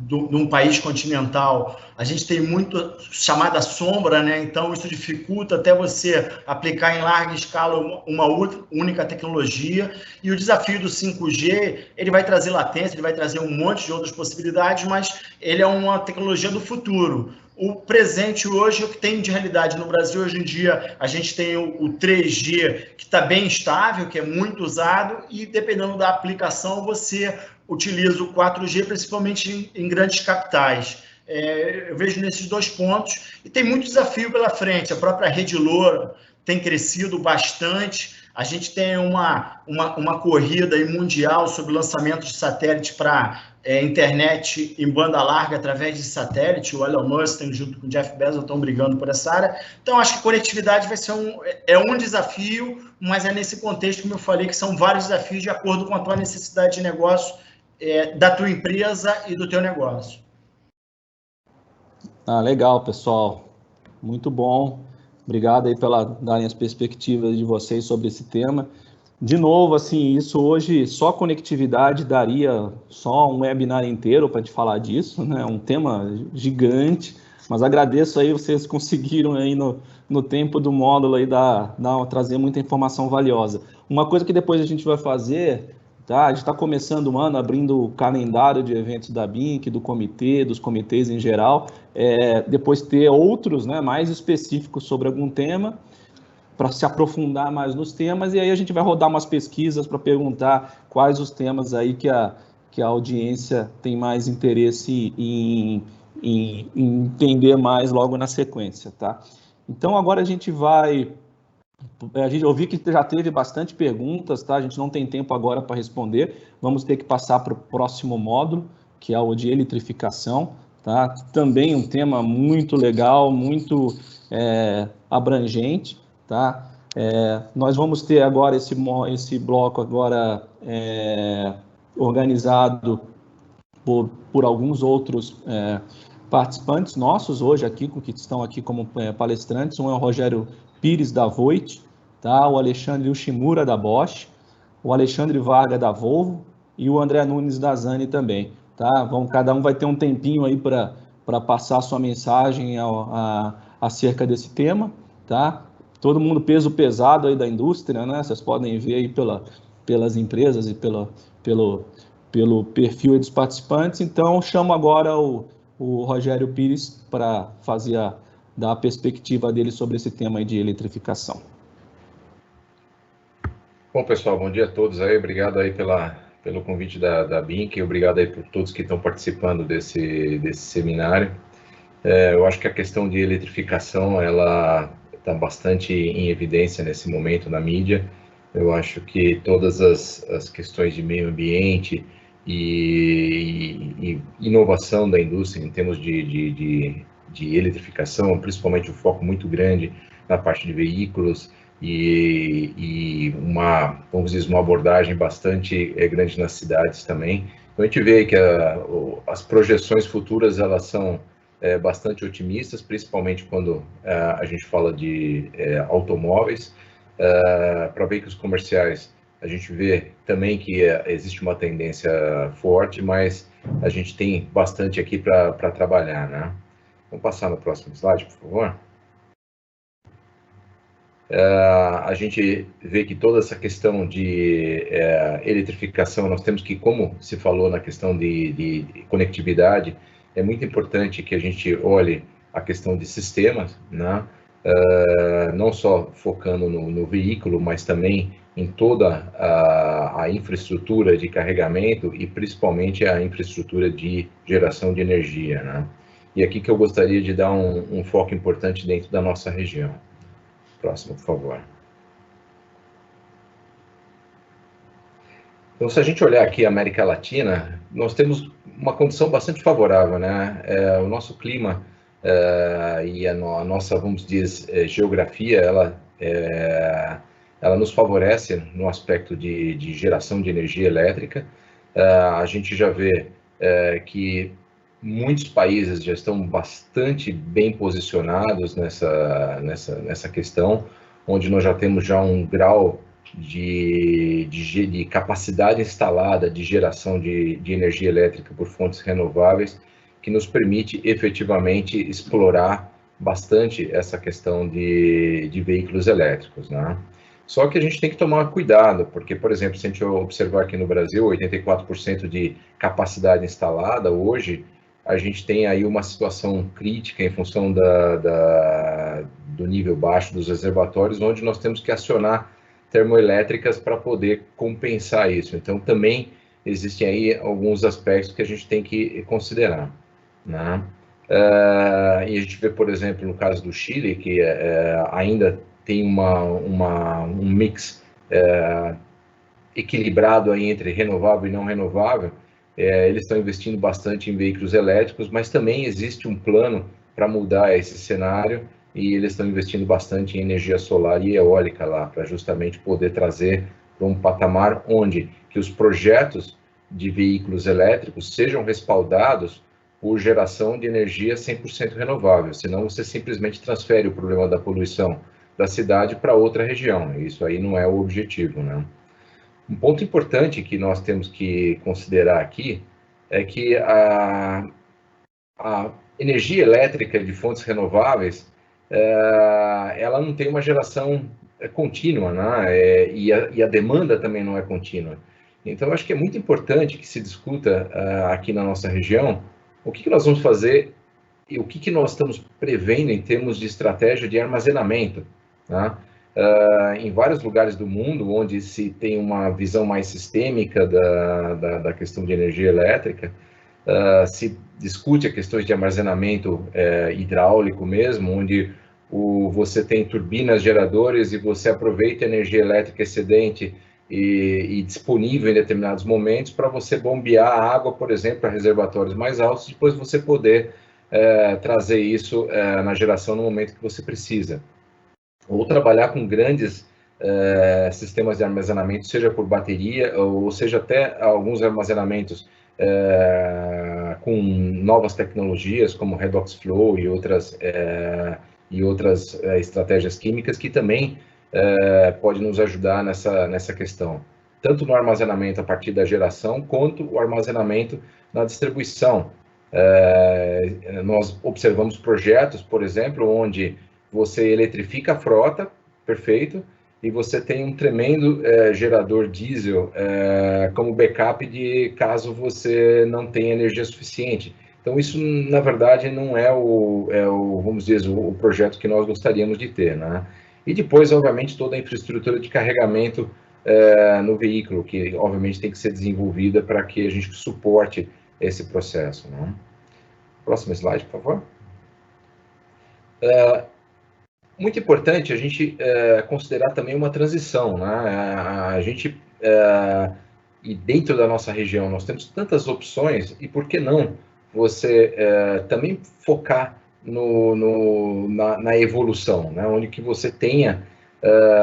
de um país continental, a gente tem muito chamada sombra, né? Então isso dificulta até você aplicar em larga escala uma única tecnologia, e o desafio do 5G, ele vai trazer latência, ele vai trazer um monte de outras possibilidades, mas ele é uma tecnologia do futuro. O presente hoje, o que tem de realidade no Brasil hoje em dia, a gente tem o 3G, que está bem estável, que é muito usado, e dependendo da aplicação, você utiliza o 4G, principalmente em grandes capitais. Eu vejo nesses dois pontos, e tem muito desafio pela frente. A própria Rede Loura tem crescido bastante. A gente tem uma corrida mundial sobre o lançamento de satélite para internet em banda larga através de satélite. O Elon Musk, junto com o Jeff Bezos, estão brigando por essa área. Então, acho que conectividade vai ser um desafio, mas é nesse contexto, como eu falei, que são vários desafios de acordo com a tua necessidade de negócio, da tua empresa e do teu negócio. Legal, pessoal. Muito bom. Obrigado aí pela darem as perspectivas de vocês sobre esse tema. De novo, assim, isso hoje, só conectividade daria só um webinar inteiro para te falar disso, né? Um tema gigante, mas agradeço aí, vocês conseguiram aí no tempo do módulo aí trazer muita informação valiosa. Uma coisa que depois a gente vai fazer, tá? A gente está começando o ano, abrindo o calendário de eventos da BINC, do comitê, dos comitês em geral, depois ter outros, né, mais específicos sobre algum tema, para se aprofundar mais nos temas, e aí a gente vai rodar umas pesquisas para perguntar quais os temas aí que a audiência tem mais interesse em entender mais logo na sequência, tá? Então agora a gente vai... Eu vi que já teve bastante perguntas, tá? A gente não tem tempo agora para responder, vamos ter que passar para o próximo módulo, que é o de eletrificação, tá? Também um tema muito legal, muito abrangente, tá? Nós vamos ter agora esse bloco agora organizado por alguns outros participantes nossos hoje aqui, que estão aqui como palestrantes. Um é o Rogério Pires, da Voit, tá? O Alexandre Ushimura, da Bosch, o Alexandre Varga, da Volvo, e o André Nunes, da Zani também, tá? Cada um vai ter um tempinho aí para passar a sua mensagem acerca desse tema, tá? Todo mundo peso pesado aí da indústria, né? Vocês podem ver aí pelas empresas e pelo perfil dos participantes. Então, chamo agora o Rogério Pires para dar a perspectiva dele sobre esse tema aí de eletrificação. Bom, pessoal, bom dia a todos aí. Obrigado aí pelo convite da BINC, obrigado aí por todos que estão participando desse seminário. Eu acho que a questão de eletrificação, ela está bastante em evidência nesse momento na mídia. Eu acho que todas as questões de meio ambiente e inovação da indústria em termos de eletrificação, principalmente o foco muito grande na parte de veículos e vamos dizer, uma abordagem bastante grande nas cidades também. Então a gente vê que as projeções futuras, elas são bastante otimistas, principalmente quando a gente fala de automóveis. Para veículos comerciais, a gente vê também que existe uma tendência forte, mas a gente tem bastante aqui para trabalhar, né? Vamos passar no próximo slide, por favor. A gente vê que toda essa questão de eletrificação, nós temos que, como se falou na questão de conectividade, é muito importante que a gente olhe a questão de sistemas, né? Não só focando no veículo, mas também em toda a infraestrutura de carregamento e principalmente a infraestrutura de geração de energia, né? E aqui que eu gostaria de dar um foco importante dentro da nossa região. Próximo, por favor. Então, se a gente olhar aqui a América Latina, nós temos uma condição bastante favorável, né? O nosso clima e a nossa, vamos dizer, geografia, ela nos favorece no aspecto de geração de energia elétrica. A gente já vê que muitos países já estão bastante bem posicionados nessa questão, onde nós já temos já um grau de capacidade instalada de geração de energia elétrica por fontes renováveis, que nos permite efetivamente explorar bastante essa questão de veículos elétricos, né? Só que a gente tem que tomar cuidado, porque, por exemplo, se a gente observar aqui no Brasil, 84% de capacidade instalada, hoje a gente tem aí uma situação crítica em função do nível baixo dos reservatórios, onde nós temos que acionar termoelétricas para poder compensar isso. Então, também existem aí alguns aspectos que a gente tem que considerar, né? E a gente vê, por exemplo, no caso do Chile, que ainda tem um mix equilibrado aí entre renovável e não renovável. Eles estão investindo bastante em veículos elétricos, mas também existe um plano para mudar esse cenário, e eles estão investindo bastante em energia solar e eólica lá, para justamente poder trazer para um patamar onde que os projetos de veículos elétricos sejam respaldados por geração de energia 100% renovável, senão você simplesmente transfere o problema da poluição da cidade para outra região, e isso aí não é o objetivo, né? Um ponto importante que nós temos que considerar aqui é que a energia elétrica de fontes renováveis, ela não tem uma geração contínua, né? E a demanda também não é contínua. Então, acho que é muito importante que se discuta aqui na nossa região o que nós vamos fazer e o que nós estamos prevendo em termos de estratégia de armazenamento, né? Em vários lugares do mundo, onde se tem uma visão mais sistêmica da questão de energia elétrica, se discute a questões de armazenamento hidráulico mesmo, onde você tem turbinas geradores e você aproveita a energia elétrica excedente e disponível em determinados momentos para você bombear a água, por exemplo, para reservatórios mais altos, depois você poder trazer isso na geração no momento que você precisa. Ou trabalhar com grandes sistemas de armazenamento, seja por bateria, ou seja até alguns armazenamentos com novas tecnologias, como Redox Flow e outras estratégias químicas, que também pode nos ajudar nessa questão, tanto no armazenamento a partir da geração, quanto o armazenamento na distribuição. Nós observamos projetos, por exemplo, onde você eletrifica a frota, perfeito, e você tem um tremendo gerador diesel como backup de caso você não tenha energia suficiente. Então, isso, na verdade, não vamos dizer, o projeto que nós gostaríamos de ter, né? E depois, obviamente, toda a infraestrutura de carregamento no veículo, que, obviamente, tem que ser desenvolvida para que a gente suporte esse processo, né? Próximo slide, por favor. Muito importante a gente considerar também uma transição, né? A gente, e dentro da nossa região, nós temos tantas opções, e por que não você também focar na evolução, né? Onde que você tenha,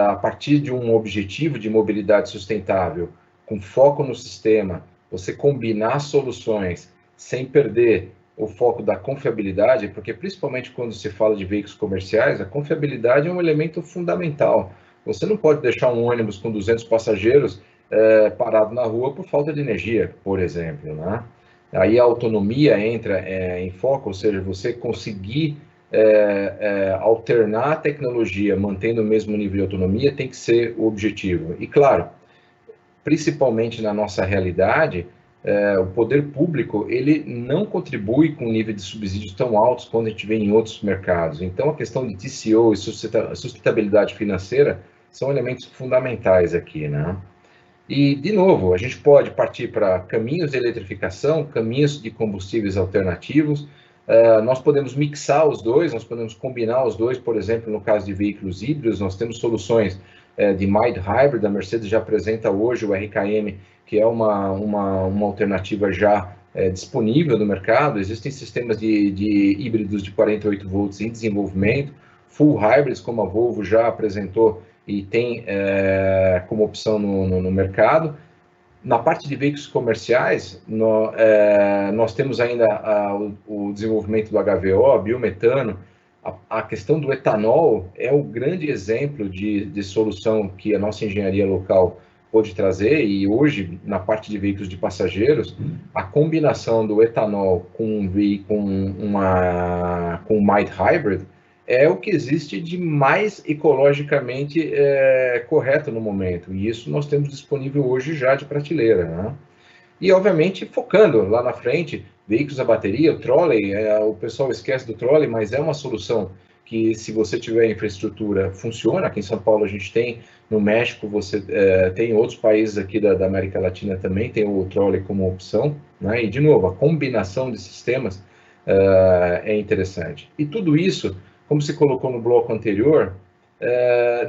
a partir de um objetivo de mobilidade sustentável, com foco no sistema, você combinar soluções sem perder o foco da confiabilidade, porque principalmente quando se fala de veículos comerciais, a confiabilidade é um elemento fundamental. Você não pode deixar um ônibus com 200 passageiros parado na rua por falta de energia, por exemplo, né? Aí a autonomia entra em foco, ou seja, você conseguir alternar a tecnologia mantendo o mesmo nível de autonomia tem que ser o objetivo. E claro, principalmente na nossa realidade, o poder público ele não contribui com um nível de subsídios tão altos quando a gente vê em outros mercados. Então, a questão de TCO e sustentabilidade financeira são elementos fundamentais aqui, né? E, de novo, a gente pode partir para caminhos de eletrificação, caminhos de combustíveis alternativos. Nós podemos mixar os dois, nós podemos combinar os dois, por exemplo, no caso de veículos híbridos, nós temos soluções de mild hybrid, a Mercedes já apresenta hoje o RKM, que é uma alternativa já disponível no mercado. Existem sistemas de híbridos de 48 volts em desenvolvimento, full hybrids, como a Volvo já apresentou e tem como opção no mercado. Na parte de veículos comerciais, nós temos ainda o desenvolvimento do HVO, biometano. A questão do etanol é o grande exemplo de solução que a nossa engenharia local pode trazer, e hoje, na parte de veículos de passageiros, a combinação do etanol com mild hybrid é o que existe de mais ecologicamente correto no momento, e isso nós temos disponível hoje já de prateleira, né? E, obviamente, focando lá na frente, veículos a bateria, o trolley, o pessoal esquece do trolley, mas é uma solução que, se você tiver infraestrutura, funciona. Aqui em São Paulo a gente tem, no México você tem, outros países aqui da América Latina também tem o trolley como opção, né? E, de novo, a combinação de sistemas é interessante. E tudo isso, como se colocou no bloco anterior,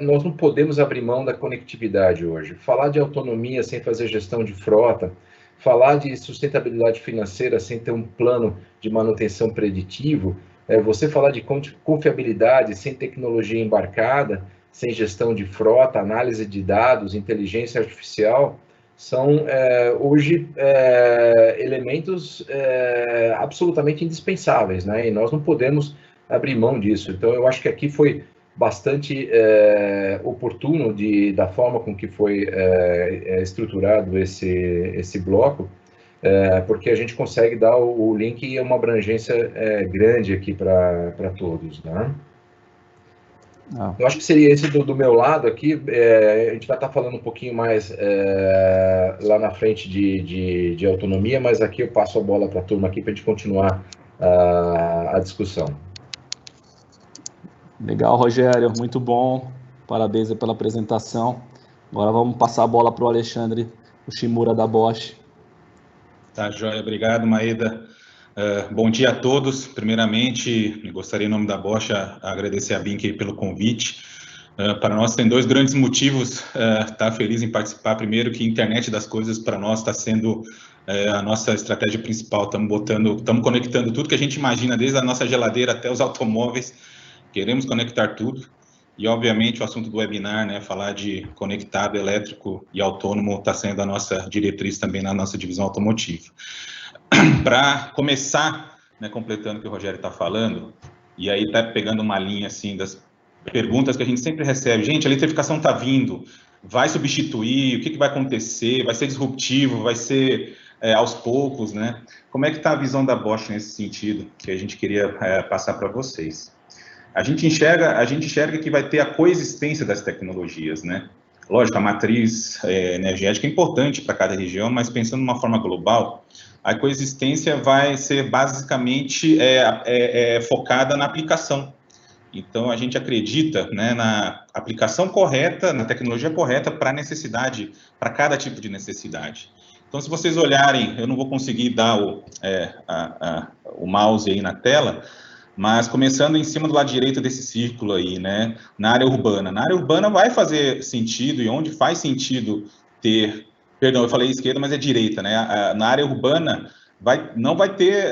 nós não podemos abrir mão da conectividade hoje. Falar de autonomia sem fazer gestão de frota, falar de sustentabilidade financeira sem ter um plano de manutenção preditivo, você falar de confiabilidade sem tecnologia embarcada, sem gestão de frota, análise de dados, inteligência artificial, são hoje elementos absolutamente indispensáveis, né? E nós não podemos abrir mão disso. Então, eu acho que aqui foi bastante oportuno da forma com que foi estruturado esse bloco, porque a gente consegue dar o link e uma abrangência grande aqui para todos, né? Eu acho que seria esse do meu lado aqui. A gente vai estar falando um pouquinho mais lá na frente de autonomia, mas aqui eu passo a bola para a turma aqui para a gente continuar a discussão. Legal, Rogério, muito bom, parabéns pela apresentação. Agora vamos passar a bola para o Alexandre, o Shimura da Bosch. Tá, joia, obrigado, Maeda. Bom dia a todos. Primeiramente, gostaria, em nome da Bosch, a agradecer a BINC pelo convite. Para nós tem dois grandes motivos estar feliz em participar. Primeiro, que a internet das coisas para nós está sendo a nossa estratégia principal. Estamos conectando tudo que a gente imagina, desde a nossa geladeira até os automóveis. Queremos conectar tudo. E, obviamente, o assunto do webinar, né, falar de conectado, elétrico e autônomo, está sendo a nossa diretriz também na nossa divisão automotiva. Para começar, né, completando o que o Rogério está falando, e aí está pegando uma linha assim das perguntas que a gente sempre recebe. Gente, a eletrificação está vindo, vai substituir, o que vai acontecer, vai ser disruptivo, vai ser aos poucos, né? Como é que está a visão da Bosch nesse sentido, que a gente queria passar para vocês? A gente enxerga que vai ter a coexistência das tecnologias, né? Lógico, a matriz energética é importante para cada região, mas pensando de uma forma global, a coexistência vai ser basicamente focada na aplicação. Então, a gente acredita, né, na aplicação correta, na tecnologia correta para necessidade, para cada tipo de necessidade. Então, se vocês olharem, eu não vou conseguir dar o mouse aí na tela, mas começando em cima do lado direito desse círculo aí, né, na área urbana. Na área urbana vai fazer sentido, e onde faz sentido ter, perdão, eu falei esquerda, mas é direita, né, na área urbana não vai ter,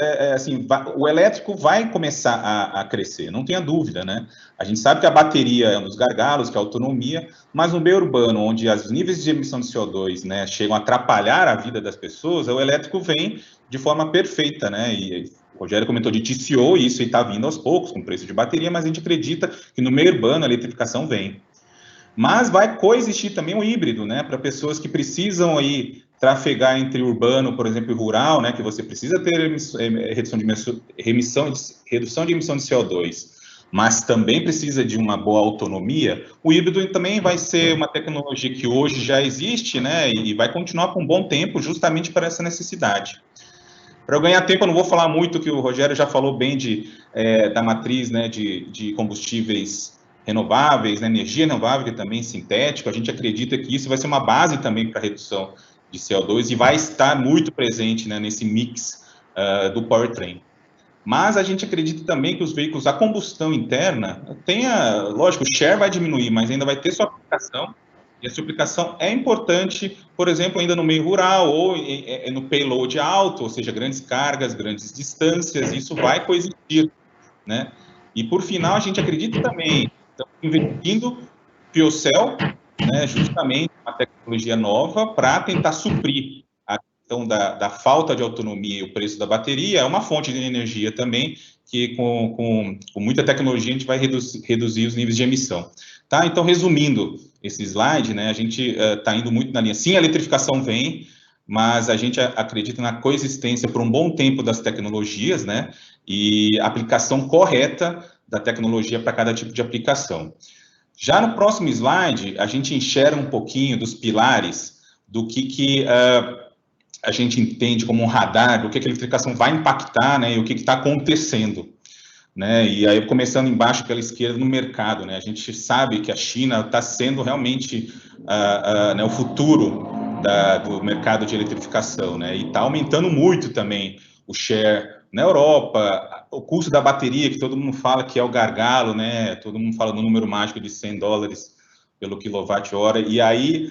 o elétrico vai começar a crescer, não tenha dúvida, né. A gente sabe que a bateria é um dos gargalos, que é a autonomia, mas no meio urbano, onde os níveis de emissão de CO2, né, chegam a atrapalhar a vida das pessoas, o elétrico vem de forma perfeita, né, e o Rogério comentou de TCO, e isso está vindo aos poucos, com preço de bateria, mas a gente acredita que no meio urbano a eletrificação vem. Mas vai coexistir também o híbrido, né, para pessoas que precisam aí trafegar entre urbano, por exemplo, e rural, né, que você precisa ter redução de emissão de CO2, mas também precisa de uma boa autonomia. O híbrido também vai ser uma tecnologia que hoje já existe, né, e vai continuar por um bom tempo, justamente para essa necessidade. Para eu ganhar tempo, eu não vou falar muito, que o Rogério já falou bem da matriz, né, de combustíveis renováveis, né, energia renovável, que também sintético. A gente acredita que isso vai ser uma base também para a redução de CO2 e vai estar muito presente, né, nesse mix do powertrain. Mas a gente acredita também que os veículos a combustão interna tenha, lógico, o share vai diminuir, mas ainda vai ter sua aplicação, e essa aplicação é importante, por exemplo, ainda no meio rural ou no payload alto, ou seja, grandes cargas, grandes distâncias, isso vai coexistir, né? E por final, a gente acredita também, estamos investindo fuel cell, né, justamente uma tecnologia nova para tentar suprir a questão da falta de autonomia e o preço da bateria. É uma fonte de energia também que com muita tecnologia a gente vai reduzir os níveis de emissão. Tá? Então, resumindo esse slide, né, a gente está indo muito na linha. Sim, a eletrificação vem, mas a gente acredita na coexistência por um bom tempo das tecnologias, né, e aplicação correta da tecnologia para cada tipo de aplicação. Já no próximo slide, a gente enxerga um pouquinho dos pilares do que a gente entende como um radar, do que a eletrificação vai impactar, né, e o que está acontecendo. Né, e aí, começando embaixo pela esquerda, no mercado, né, a gente sabe que a China está sendo realmente né, o futuro do mercado de eletrificação, né, e está aumentando muito também o share na Europa, o custo da bateria, que todo mundo fala que é o gargalo, né, todo mundo fala no número mágico de $100 pelo quilowatt-hora, e aí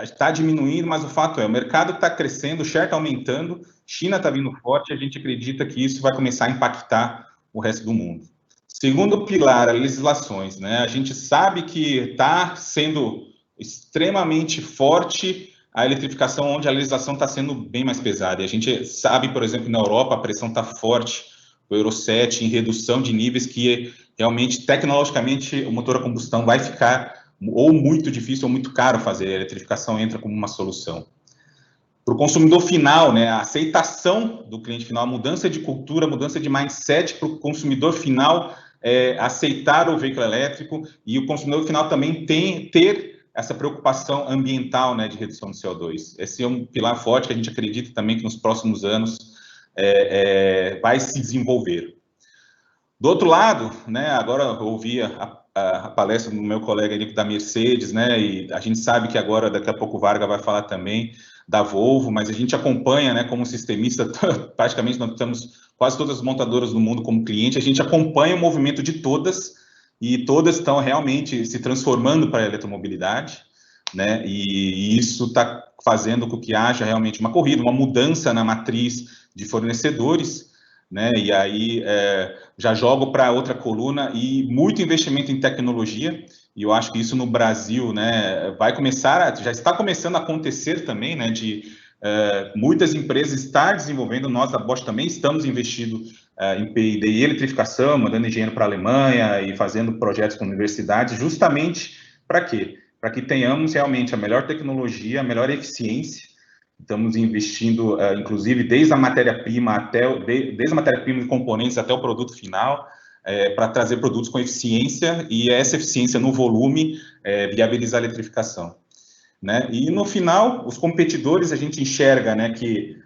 está diminuindo, mas o fato é, o mercado está crescendo, o share está aumentando, China está vindo forte, a gente acredita que isso vai começar a impactar o resto do mundo. Segundo pilar, as legislações, né? A gente sabe que está sendo extremamente forte a eletrificação, onde a legislação está sendo bem mais pesada. E a gente sabe, por exemplo, que na Europa a pressão está forte, o Euro 7, em redução de níveis que realmente, tecnologicamente, o motor a combustão vai ficar ou muito difícil ou muito caro fazer. A eletrificação entra como uma solução. Para o consumidor final, né, a aceitação do cliente final, a mudança de cultura, a mudança de mindset para o consumidor final aceitar o veículo elétrico e o consumidor final também ter essa preocupação ambiental, né, de redução do CO2. Esse é um pilar forte que a gente acredita também que nos próximos anos vai se desenvolver. Do outro lado, né, agora eu ouvi a palestra do meu colega ali da Mercedes, né, e a gente sabe que agora, daqui a pouco, o Varga vai falar também da Volvo, mas a gente acompanha, né, como sistemista, praticamente nós temos quase todas as montadoras do mundo como cliente, a gente acompanha o movimento de todas, e todas estão realmente se transformando para a eletromobilidade, né, e isso está fazendo com que haja realmente uma corrida, uma mudança na matriz de fornecedores, né, e aí já jogo para outra coluna, e muito investimento em tecnologia, e eu acho que isso no Brasil, né, já está começando a acontecer também, né, de muitas empresas estar desenvolvendo, nós da Bosch também estamos investindo em P&D e eletrificação, mandando engenheiro para a Alemanha e fazendo projetos com universidades, justamente para quê? Para que tenhamos realmente a melhor tecnologia, a melhor eficiência. Estamos investindo, inclusive, desde a matéria-prima desde a matéria-prima de componentes até o produto final, para trazer produtos com eficiência e essa eficiência no volume viabilizar a eletrificação. Né? E no final, os competidores, a gente enxerga, né, que,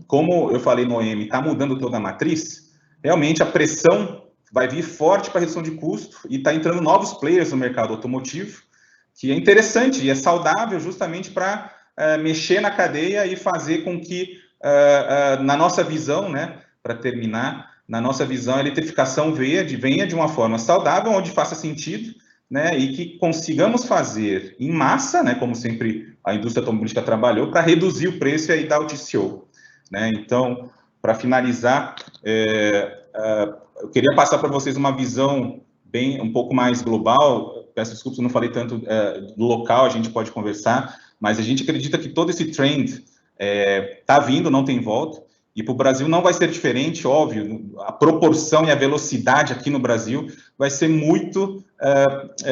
como eu falei no OEM, está mudando toda a matriz, realmente a pressão vai vir forte para redução de custo e está entrando novos players no mercado automotivo, que é interessante e é saudável justamente para mexer na cadeia e fazer com que, na nossa visão, né, para terminar, na nossa visão, a eletrificação venha de uma forma saudável, onde faça sentido, né, e que consigamos fazer em massa, né, como sempre a indústria automobilística trabalhou, para reduzir o preço e aí dar o TCO. Né? Então, para finalizar, eu queria passar para vocês uma visão um pouco mais global. Peço desculpas, eu não falei tanto do local, a gente pode conversar, mas a gente acredita que todo esse trend está vindo, não tem volta, e para o Brasil não vai ser diferente, óbvio, a proporção e a velocidade aqui no Brasil vai ser muito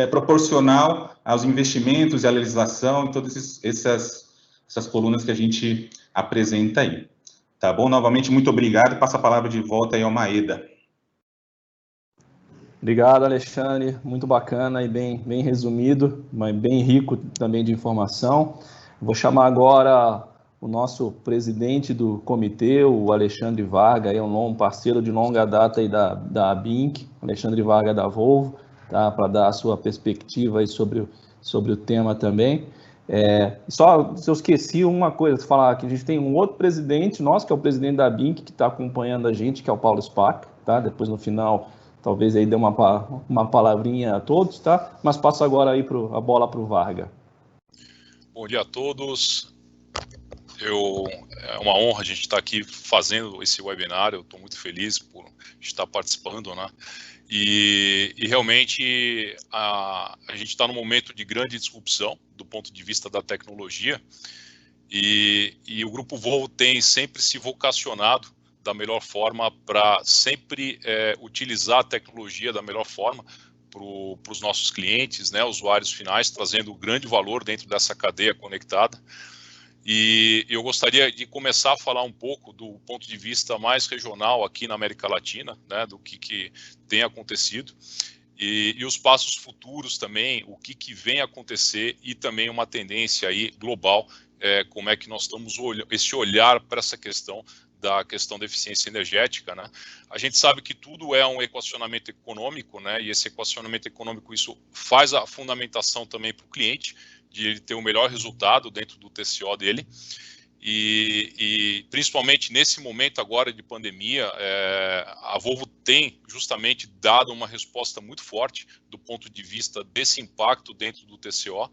proporcional aos investimentos e à legislação e todas essas colunas que a gente apresenta aí. Tá bom? Novamente, muito obrigado, passo a palavra de volta aí ao Maeda. Obrigado, Alexandre, muito bacana e bem resumido, mas bem rico também de informação. Vou chamar agora o nosso presidente do comitê, o Alexandre Varga, é um parceiro de longa data aí da ABINC, Alexandre Varga da Volvo, tá? Para dar a sua perspectiva aí sobre o tema também. Só se eu esqueci uma coisa, falar que a gente tem um outro presidente nosso, que é o presidente da ABINC, que está acompanhando a gente, que é o Paulo Spack, tá? Depois no final, talvez aí dê uma palavrinha a todos, tá? Mas passo agora aí a bola para o Varga. Bom dia a todos. É uma honra a gente estar aqui fazendo esse webinar, eu estou muito feliz por estar participando, né? E realmente a gente está num momento de grande disrupção do ponto de vista da tecnologia e o Grupo Volvo tem sempre se vocacionado da melhor forma para sempre utilizar a tecnologia da melhor forma para os nossos clientes, né, usuários finais, trazendo grande valor dentro dessa cadeia conectada. E eu gostaria de começar a falar um pouco do ponto de vista mais regional aqui na América Latina, né, do que tem acontecido e os passos futuros também, o que vem a acontecer e também uma tendência aí global, como é que nós estamos esse olhar para essa questão da eficiência energética, né? A gente sabe que tudo é um equacionamento econômico, né? E esse equacionamento econômico, isso faz a fundamentação também para o cliente, de ele ter o melhor resultado dentro do TCO dele. E principalmente nesse momento agora de pandemia, a Volvo tem justamente dado uma resposta muito forte do ponto de vista desse impacto dentro do TCO.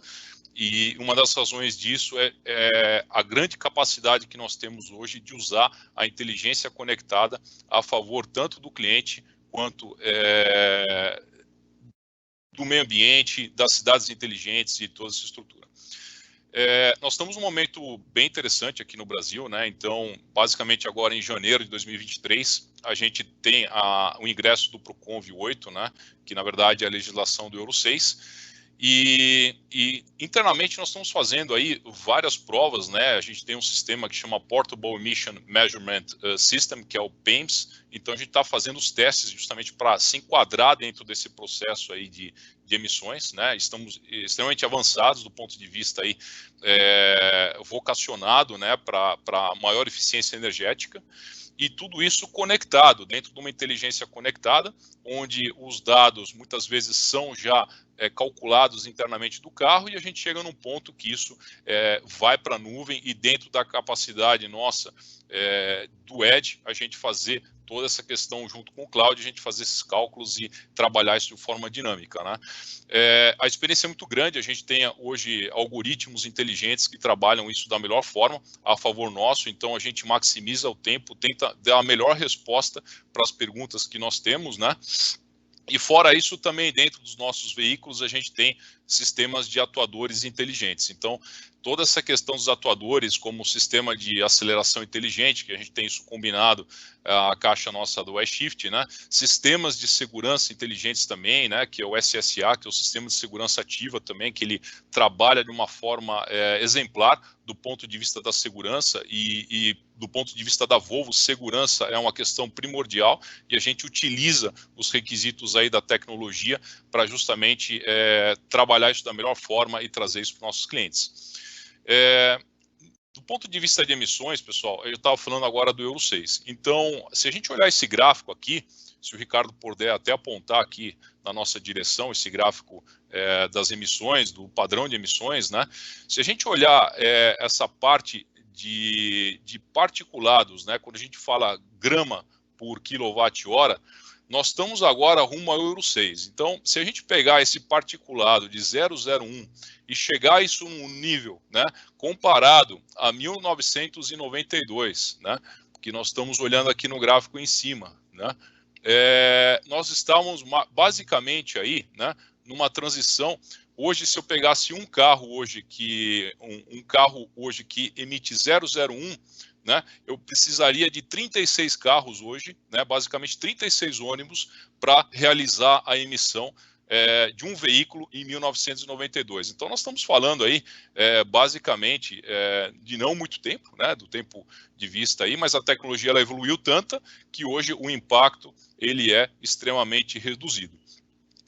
E uma das razões disso é a grande capacidade que nós temos hoje de usar a inteligência conectada a favor tanto do cliente quanto do meio ambiente, das cidades inteligentes e toda essa estrutura. Nós estamos num momento bem interessante aqui no Brasil, né? Então, basicamente agora em janeiro de 2023, a gente tem o ingresso do Proconv 8, né? Que na verdade é a legislação do Euro 6. E internamente nós estamos fazendo aí várias provas, né? A gente tem um sistema que chama Portable Emission Measurement System, que é o PEMS. Então a gente está fazendo os testes justamente para se enquadrar dentro desse processo aí de emissões, né? Estamos extremamente avançados do ponto de vista aí vocacionado, né? Para maior eficiência energética. E tudo isso conectado, dentro de uma inteligência conectada, onde os dados muitas vezes são já calculados internamente do carro e a gente chega num ponto que isso vai para a nuvem e dentro da capacidade nossa do Edge, a gente fazer toda essa questão junto com o cloud, a gente fazer esses cálculos e trabalhar isso de forma dinâmica, né? A experiência é muito grande, a gente tem hoje algoritmos inteligentes que trabalham isso da melhor forma a favor nosso, então a gente maximiza o tempo, tenta dar a melhor resposta para as perguntas que nós temos, né? E fora isso, também dentro dos nossos veículos, a gente tem sistemas de atuadores inteligentes. Então, toda essa questão dos atuadores, como o sistema de aceleração inteligente, que a gente tem isso combinado, a caixa nossa do iShift, né? Sistemas de segurança inteligentes também, né? Que é o SSA, que é o Sistema de Segurança Ativa também, que ele trabalha de uma forma exemplar do ponto de vista da segurança e do ponto de vista da Volvo, segurança é uma questão primordial e a gente utiliza os requisitos aí da tecnologia para justamente trabalhar isso da melhor forma e trazer isso para os nossos clientes. Do ponto de vista de emissões, pessoal, eu estava falando agora do Euro 6. Então, se a gente olhar esse gráfico aqui, se o Ricardo puder até apontar aqui na nossa direção, esse gráfico das emissões, do padrão de emissões, né? Se a gente olhar essa parte de particulados, né? Quando a gente fala grama por quilowatt-hora, nós estamos agora rumo ao Euro 6. Então, se a gente pegar esse particulado de 0,01 e chegar isso num nível, né, comparado a 1992, né, que nós estamos olhando aqui no gráfico em cima, né, nós estamos basicamente aí, né, numa transição. Hoje, se eu pegasse um carro hoje que emite 0,01, né, eu precisaria de 36 carros hoje, né, basicamente 36 ônibus, para realizar a emissão de um veículo em 1992. Então, nós estamos falando aí, basicamente, de não muito tempo, né, do tempo de vista aí, mas a tecnologia ela evoluiu tanta que hoje o impacto ele é extremamente reduzido.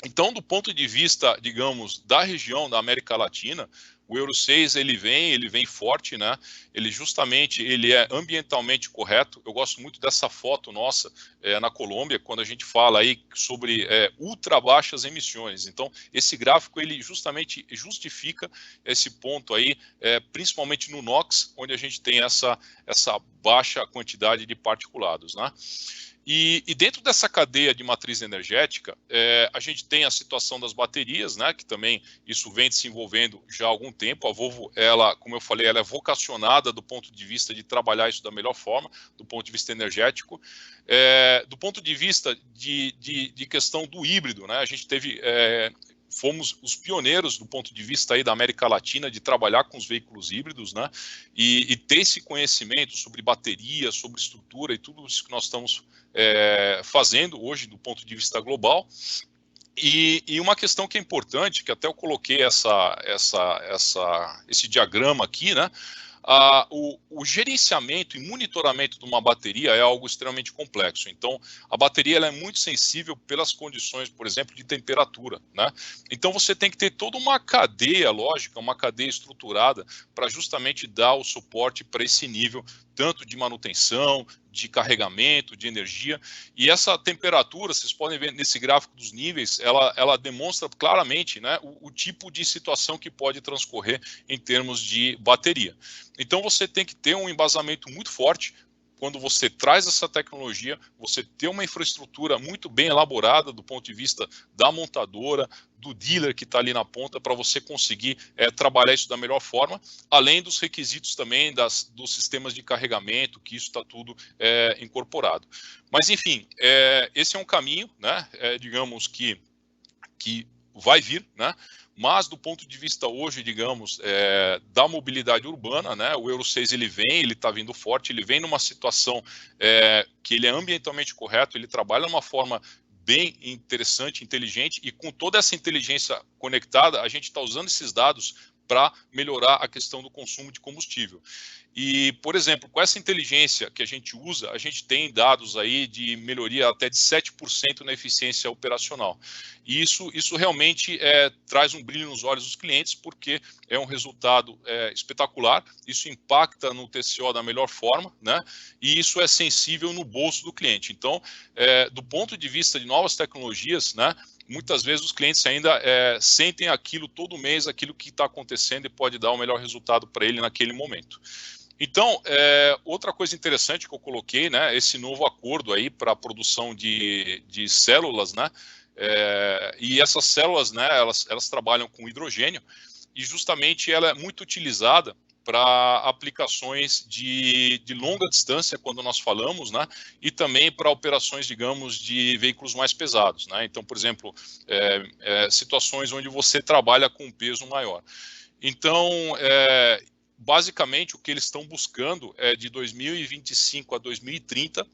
Então, do ponto de vista, digamos, da região da América Latina, O Euro 6 ele vem forte, né? Ele é ambientalmente correto. Eu gosto muito dessa foto nossa na Colômbia, quando a gente fala aí sobre ultra baixas emissões. Então, esse gráfico ele justamente justifica esse ponto aí, principalmente no NOx, onde a gente tem essa baixa quantidade de particulados, né? E dentro dessa cadeia de matriz energética, a gente tem a situação das baterias, né, que também isso vem se envolvendo já há algum tempo. A Volvo, ela, como eu falei, ela é vocacionada do ponto de vista de trabalhar isso da melhor forma, do ponto de vista energético. Do ponto de vista de questão do híbrido, né, a gente teve... fomos os pioneiros do ponto de vista aí da América Latina de trabalhar com os veículos híbridos, né? E ter esse conhecimento sobre bateria, sobre estrutura e tudo isso que nós estamos fazendo hoje do ponto de vista global. E uma questão que é importante, que até eu coloquei esse diagrama aqui, né? O gerenciamento e monitoramento de uma bateria é algo extremamente complexo. Então, a bateria ela é muito sensível pelas condições, por exemplo, de temperatura, né? Então, você tem que ter toda uma cadeia lógica, uma cadeia estruturada para justamente dar o suporte para esse nível, tanto de manutenção, de carregamento, de energia. E essa temperatura, vocês podem ver nesse gráfico dos níveis, ela demonstra claramente, né, o tipo de situação que pode transcorrer em termos de bateria. Então você tem que ter um embasamento muito forte. Quando você traz essa tecnologia, você tem uma infraestrutura muito bem elaborada do ponto de vista da montadora, do dealer que está ali na ponta, para você conseguir trabalhar isso da melhor forma, além dos requisitos também dos sistemas de carregamento, que isso está tudo incorporado. Mas, enfim, esse é um caminho, né, digamos que vai vir, né? Mas do ponto de vista hoje, digamos, da mobilidade urbana, né, o Euro 6 ele está vindo forte, ele vem numa situação que ele é ambientalmente correto, ele trabalha de uma forma bem interessante, inteligente, e com toda essa inteligência conectada, a gente está usando esses dados para melhorar a questão do consumo de combustível. E, por exemplo, com essa inteligência que a gente usa, a gente tem dados aí de melhoria até de 7% na eficiência operacional. E isso realmente traz um brilho nos olhos dos clientes, porque é um resultado espetacular, isso impacta no TCO da melhor forma, né? E isso é sensível no bolso do cliente. Então, do ponto de vista de novas tecnologias, né, muitas vezes os clientes ainda sentem aquilo todo mês, aquilo que está acontecendo, e pode dar o melhor resultado para ele naquele momento. Então, outra coisa interessante que eu coloquei, né, esse novo acordo aí para a produção de células, né, e essas células, né, elas trabalham com hidrogênio, e justamente ela é muito utilizada para aplicações de longa distância, quando nós falamos, né, e também para operações, digamos, de veículos mais pesados, né. Então, por exemplo, situações onde você trabalha com um peso maior. Então, basicamente, o que eles estão buscando é de 2025 a 2030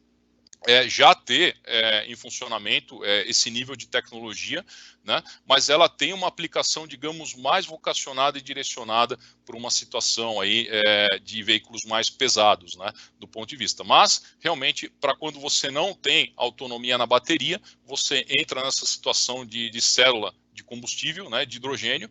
já ter em funcionamento esse nível de tecnologia, né? Mas ela tem uma aplicação, digamos, mais vocacionada e direcionada para uma situação aí de veículos mais pesados, né? Do ponto de vista. Mas, realmente, para quando você não tem autonomia na bateria, você entra nessa situação de célula de combustível, né? De hidrogênio.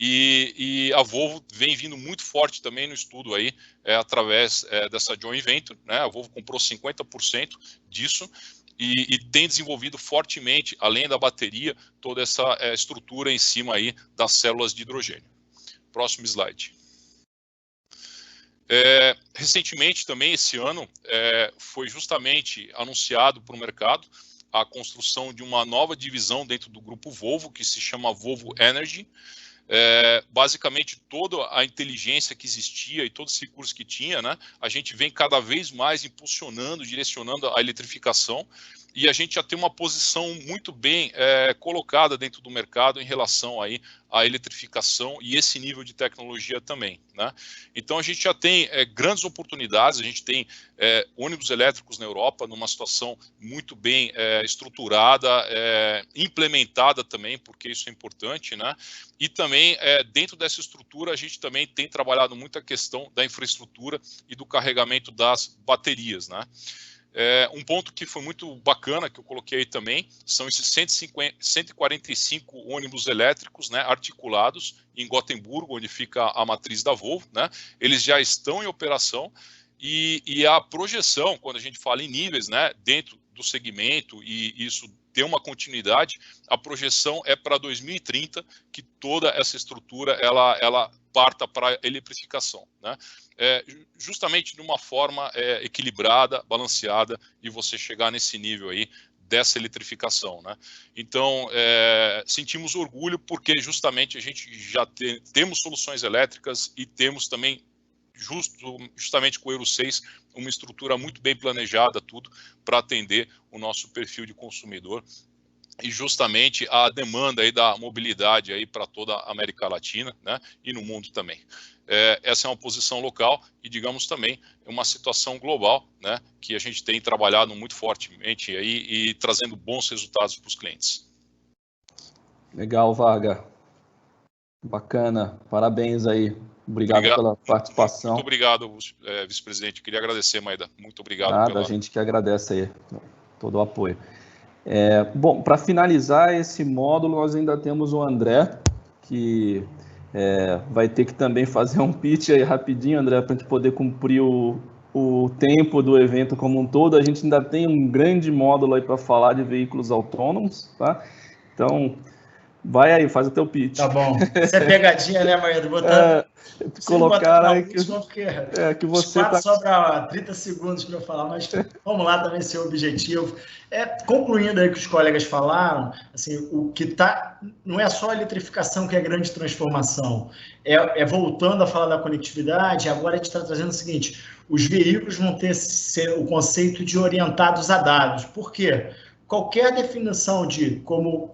E a Volvo vem vindo muito forte também no estudo aí, através dessa joint venture, né? A Volvo comprou 50% disso e tem desenvolvido fortemente, além da bateria, toda essa estrutura em cima aí das células de hidrogênio. Próximo slide. Recentemente também, esse ano, foi justamente anunciado para o mercado a construção de uma nova divisão dentro do grupo Volvo, que se chama Volvo Energy. Basicamente toda a inteligência que existia e todos os recursos que tinha, né, a gente vem cada vez mais impulsionando, direcionando a eletrificação, e a gente já tem uma posição muito bem colocada dentro do mercado em relação aí à eletrificação e esse nível de tecnologia também, né? Então a gente já tem grandes oportunidades, a gente tem ônibus elétricos na Europa numa situação muito bem estruturada, implementada também, porque isso é importante, né? E também dentro dessa estrutura a gente também tem trabalhado muito a questão da infraestrutura e do carregamento das baterias, né? Um ponto que foi muito bacana, que eu coloquei aí também, são esses 145 ônibus elétricos, né, articulados em Gotemburgo, onde fica a matriz da Volvo, né, eles já estão em operação, e a projeção, quando a gente fala em níveis, né, dentro do segmento, e isso ter uma continuidade, a projeção é para 2030, que toda essa estrutura ela parta para a eletrificação, né? Justamente de uma forma equilibrada, balanceada, e você chegar nesse nível aí dessa eletrificação, né? Então, sentimos orgulho porque justamente a gente já temos soluções elétricas e temos também justamente com o Euro 6, uma estrutura muito bem planejada, tudo para atender o nosso perfil de consumidor e justamente a demanda aí da mobilidade aí para toda a América Latina, né, e no mundo também. Essa é uma posição local e, digamos, também uma situação global, né, que a gente tem trabalhado muito fortemente aí e trazendo bons resultados para os clientes. Legal, Varga. Bacana. Parabéns aí. Obrigado pela participação. Muito obrigado, vice-presidente. Queria agradecer, Maeda. Muito obrigado. Nada, a gente que agradece aí todo o apoio. Bom, para finalizar esse módulo, nós ainda temos o André, que vai ter que também fazer um pitch aí rapidinho, André, para a gente poder cumprir o tempo do evento como um todo. A gente ainda tem um grande módulo aí para falar de veículos autônomos, tá? Então, vai aí, faz o teu pitch. Tá bom. Isso é pegadinha, né, Maeda? Colocar aí que você tá... Sobra 30 segundos para eu falar, mas vamos lá também ser objetivo. Concluindo aí o que os colegas falaram, assim, o que não é só a eletrificação que é a grande transformação, voltando a falar da conectividade, agora a gente está trazendo o seguinte, os veículos vão ter o conceito de orientados a dados. Por quê? Qualquer definição de, como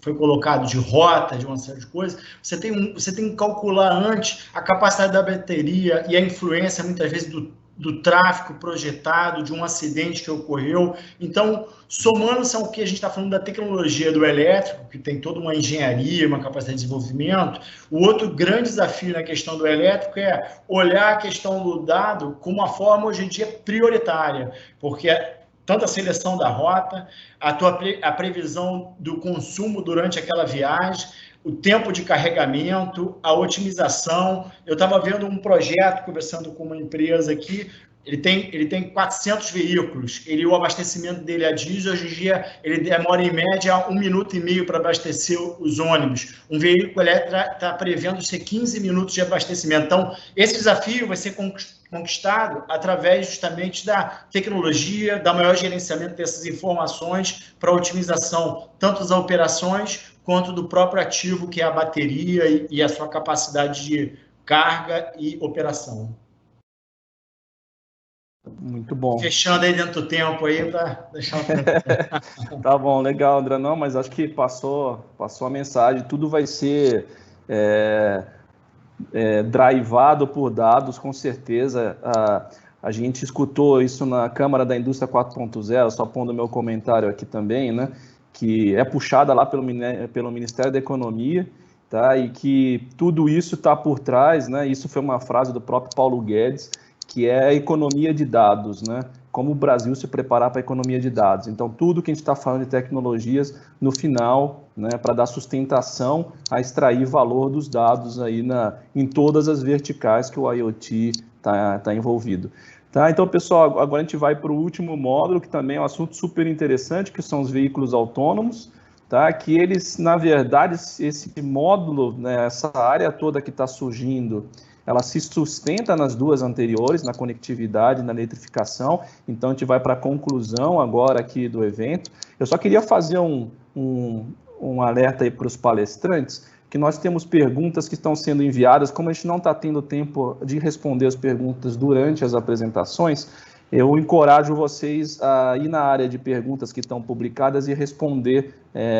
foi colocado, de rota, de uma série de coisas, você tem que calcular antes a capacidade da bateria e a influência, muitas vezes, do tráfego projetado, de um acidente que ocorreu. Então, somando-se ao que a gente está falando da tecnologia do elétrico, que tem toda uma engenharia, uma capacidade de desenvolvimento, o outro grande desafio na questão do elétrico é olhar a questão do dado como uma forma, hoje em dia, prioritária, porque tanto a seleção da rota, a previsão do consumo durante aquela viagem, o tempo de carregamento, a otimização. Eu estava vendo um projeto, conversando com uma empresa aqui, ele tem 400 veículos, o abastecimento dele a diesel, hoje em dia, ele demora em média 1,5 minutos para abastecer os ônibus. Um veículo elétrico está prevendo ser 15 minutos de abastecimento. Então, esse desafio vai ser conquistado através justamente da tecnologia, da maior gerenciamento dessas informações para otimização tanto das operações quanto do próprio ativo, que é a bateria e a sua capacidade de carga e operação. Muito bom. Fechando aí dentro do tempo aí para deixar o Tá bom, legal, André. Não, mas acho que passou a mensagem. Tudo vai ser drivado por dados, com certeza. A gente escutou isso na Câmara da Indústria 4.0, só pondo meu comentário aqui também, né? Que é puxada lá pelo Ministério da Economia, tá? E que tudo isso está por trás, né? Isso foi uma frase do próprio Paulo Guedes, que é a economia de dados, né? Como o Brasil se preparar para a economia de dados. Então, tudo que a gente está falando de tecnologias, no final, né, para dar sustentação a extrair valor dos dados aí em todas as verticais que o IoT está envolvido. Tá? Então, pessoal, agora a gente vai para o último módulo, que também é um assunto super interessante, que são os veículos autônomos, tá? Que eles, na verdade, esse módulo, né, essa área toda que está surgindo, ela se sustenta nas duas anteriores, na conectividade e na eletrificação. Então, a gente vai para a conclusão agora aqui do evento. Eu só queria fazer um alerta aí para os palestrantes, que nós temos perguntas que estão sendo enviadas. Como a gente não está tendo tempo de responder as perguntas durante as apresentações, eu encorajo vocês a ir na área de perguntas que estão publicadas e responder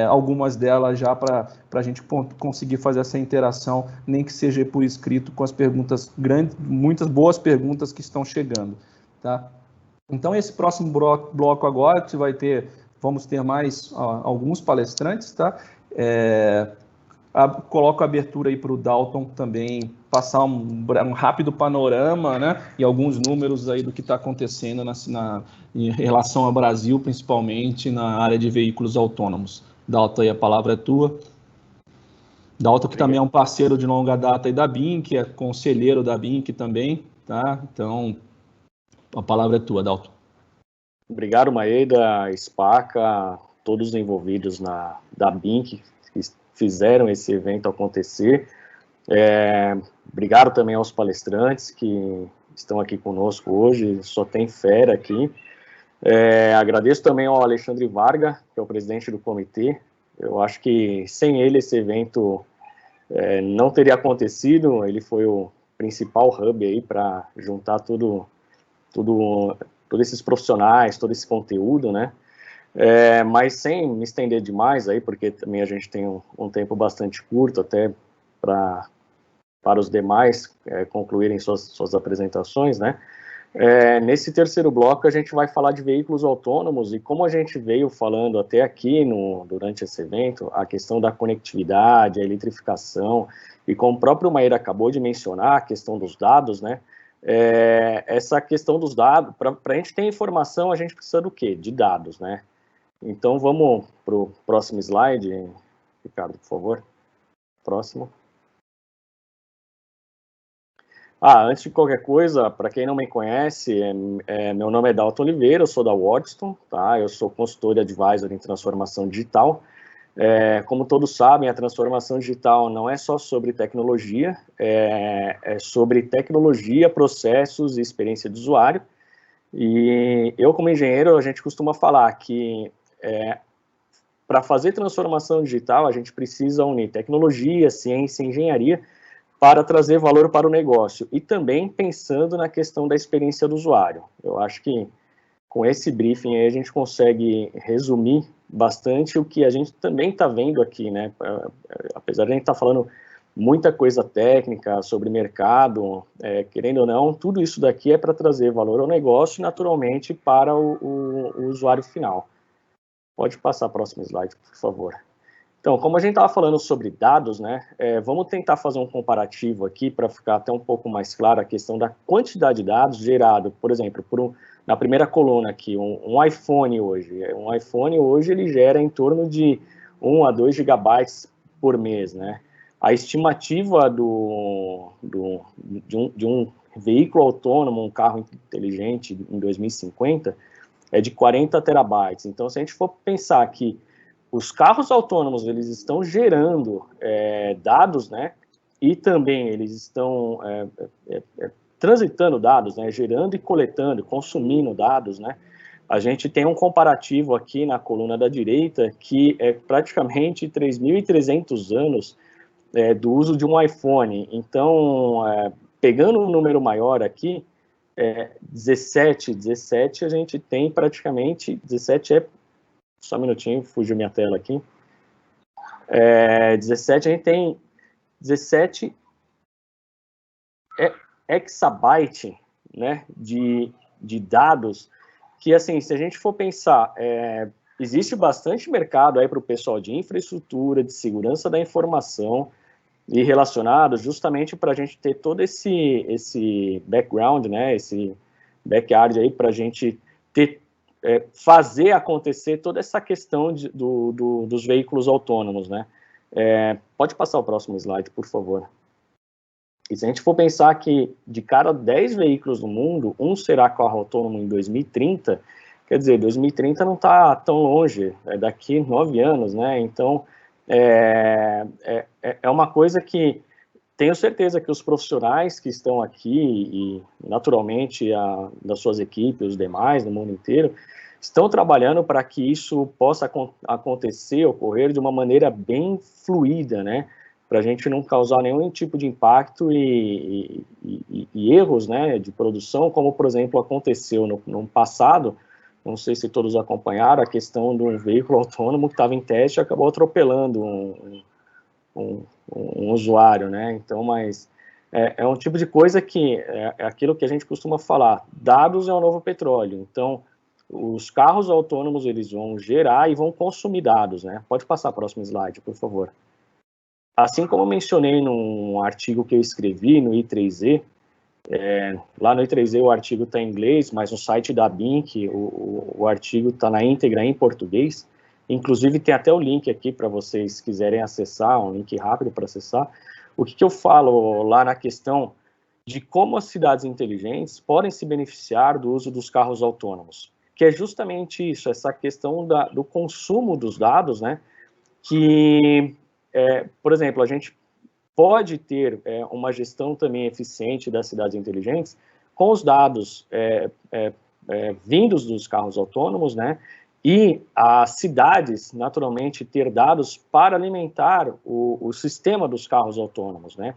algumas delas já para a gente conseguir fazer essa interação, nem que seja por escrito, com as perguntas grandes, muitas boas perguntas que estão chegando. Tá? Então, esse próximo bloco agora, vamos ter mais alguns palestrantes, tá? Coloco a abertura aí para o Dalton também passar um rápido panorama, né, e alguns números aí do que está acontecendo em relação ao Brasil, principalmente na área de veículos autônomos. Dalton, aí a palavra é tua. Dalton, que também é um parceiro de longa data aí da BINC, é conselheiro da BINC também, tá? Então, a palavra é tua, Dalton. Obrigado, Maeda, Spaca, todos os envolvidos da BINC, que fizeram esse evento acontecer. Obrigado também aos palestrantes que estão aqui conosco hoje, só tem fera aqui. Agradeço também ao Alexandre Varga, que é o presidente do comitê. Eu acho que sem ele esse evento não teria acontecido. Ele foi o principal hub aí para juntar todos esses profissionais, todo esse conteúdo, né? Mas sem me estender demais aí, porque também a gente tem um tempo bastante curto até para os demais concluírem suas apresentações, né? Nesse terceiro bloco a gente vai falar de veículos autônomos e como a gente veio falando até aqui durante esse evento, a questão da conectividade, a eletrificação e como o próprio Maeda acabou de mencionar, a questão dos dados, né? Essa questão dos dados, para a gente ter informação, a gente precisa do quê? De dados, né? Então, vamos para o próximo slide, Ricardo, por favor. Próximo. Antes de qualquer coisa, para quem não me conhece, meu nome é Dalton Oliveira, eu sou da Waddstone, tá? Eu sou consultor e advisor em transformação digital. Como todos sabem, a transformação digital não é só sobre tecnologia, é sobre tecnologia, processos e experiência de usuário. E eu, como engenheiro, a gente costuma falar que para fazer transformação digital, a gente precisa unir tecnologia, ciência e engenharia para trazer valor para o negócio. E também pensando na questão da experiência do usuário. Eu acho que com esse briefing aí a gente consegue resumir bastante o que a gente também está vendo aqui, né? Apesar de a gente estar falando muita coisa técnica sobre mercado, querendo ou não, tudo isso daqui é para trazer valor ao negócio e, naturalmente, para o usuário final. Pode passar a próxima slide, por favor. Então, como a gente estava falando sobre dados, né, vamos tentar fazer um comparativo aqui para ficar até um pouco mais claro a questão da quantidade de dados gerado, por exemplo, na primeira coluna aqui, um iPhone hoje. Um iPhone hoje ele gera em torno de 1 a 2 gigabytes por mês, né? A estimativa de um veículo autônomo, um carro inteligente em 2050, é de 40 terabytes. Então, se a gente for pensar que os carros autônomos, eles estão gerando dados, né? E também eles estão transitando dados, né? Gerando e coletando, consumindo dados, né? A gente tem um comparativo aqui na coluna da direita que é praticamente 3.300 anos do uso de um iPhone. Então, pegando um número maior aqui, 17 a gente tem praticamente, 17 só um minutinho, fugiu minha tela aqui, 17 a gente tem 17 exabyte, né, de dados, que assim, se a gente for pensar, existe bastante mercado aí para o pessoal de infraestrutura, de segurança da informação, e relacionado justamente para a gente ter todo esse background, né, esse backyard aí para a gente ter, fazer acontecer toda essa questão dos veículos autônomos, né. Pode passar o próximo slide, por favor. E se a gente for pensar que de cada 10 veículos no mundo, um será carro autônomo em 2030, quer dizer, 2030 não está tão longe, é daqui 9 anos, né, então é uma coisa que tenho certeza que os profissionais que estão aqui e naturalmente das suas equipes, os demais no mundo inteiro, estão trabalhando para que isso possa acontecer, ocorrer de uma maneira bem fluida, né, para a gente não causar nenhum tipo de impacto e erros, né, de produção, como por exemplo aconteceu no passado. Não sei se todos acompanharam a questão de um veículo autônomo que estava em teste e acabou atropelando um usuário, né? Então, mas é um tipo de coisa que é aquilo que a gente costuma falar, dados é o novo petróleo. Então, os carros autônomos, eles vão gerar e vão consumir dados, né? Pode passar a próxima slide, por favor. assim como eu mencionei num artigo que eu escrevi no I3E, lá no I3E o artigo está em inglês, mas no site da BINC o artigo está na íntegra em português. Inclusive tem até o link aqui para vocês quiserem acessar, um link rápido para acessar. O que eu falo lá na questão de como as cidades inteligentes podem se beneficiar do uso dos carros autônomos, que é justamente isso, essa questão do consumo dos dados, né? Que, por exemplo, a gente pode ter uma gestão também eficiente das cidades inteligentes com os dados vindos dos carros autônomos, né? E as cidades, naturalmente, ter dados para alimentar o sistema dos carros autônomos, né?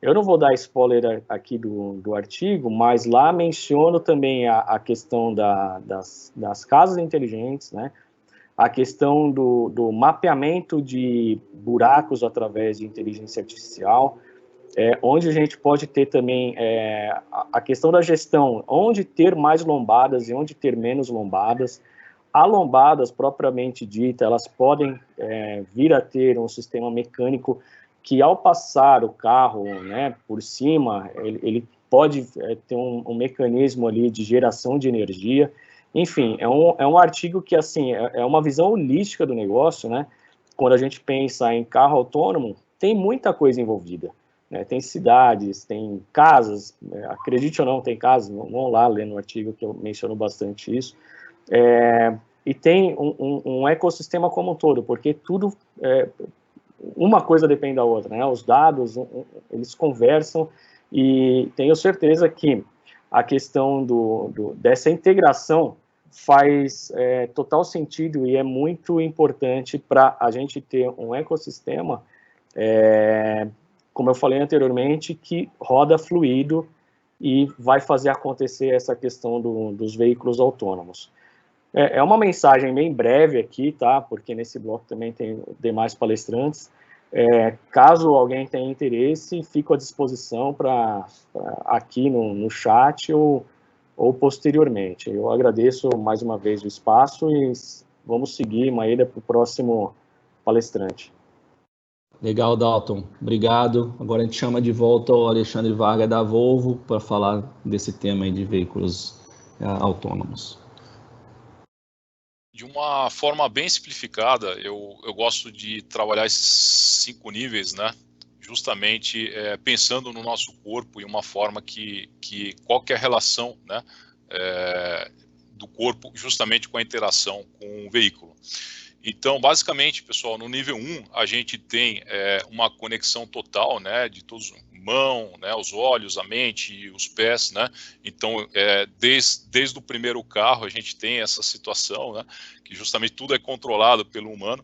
Eu não vou dar spoiler aqui do artigo, mas lá menciono também a questão das casas inteligentes, né? A questão do mapeamento de buracos através de inteligência artificial, onde a gente pode ter também a questão da gestão, onde ter mais lombadas e onde ter menos lombadas. As lombadas, propriamente dita, elas podem vir a ter um sistema mecânico que, ao passar o carro, né, por cima, ele pode ter um mecanismo ali de geração de energia. Enfim, é um artigo que, assim, é uma visão holística do negócio, né? Quando a gente pensa em carro autônomo, tem muita coisa envolvida, né? Tem cidades, tem casas, acredite ou não, tem casas, vão lá ler no artigo que eu menciono bastante isso, e tem um ecossistema como um todo, porque tudo, uma coisa depende da outra, né? Os dados, eles conversam, e tenho certeza que a questão dessa integração faz total sentido e é muito importante para a gente ter um ecossistema, como eu falei anteriormente, que roda fluido e vai fazer acontecer essa questão dos veículos autônomos. É uma mensagem bem breve aqui, tá? Porque nesse bloco também tem demais palestrantes. Caso alguém tenha interesse, fico à disposição aqui no chat ou posteriormente. Eu agradeço mais uma vez o espaço e vamos seguir, Maíra, para o próximo palestrante. Legal, Dalton. Obrigado. Agora a gente chama de volta o Alexandre Varga da Volvo para falar desse tema aí de veículos autônomos. De uma forma bem simplificada, eu gosto de trabalhar esses 5 níveis, né? Justamente pensando no nosso corpo e uma forma que qualquer relação, né, do corpo justamente com a interação com o veículo. Então, basicamente, pessoal, no nível 1, a gente tem uma conexão total, né, de todos, mão, né, os olhos, a mente e os pés, né? Então, desde o primeiro carro, a gente tem essa situação, né, que justamente tudo é controlado pelo humano.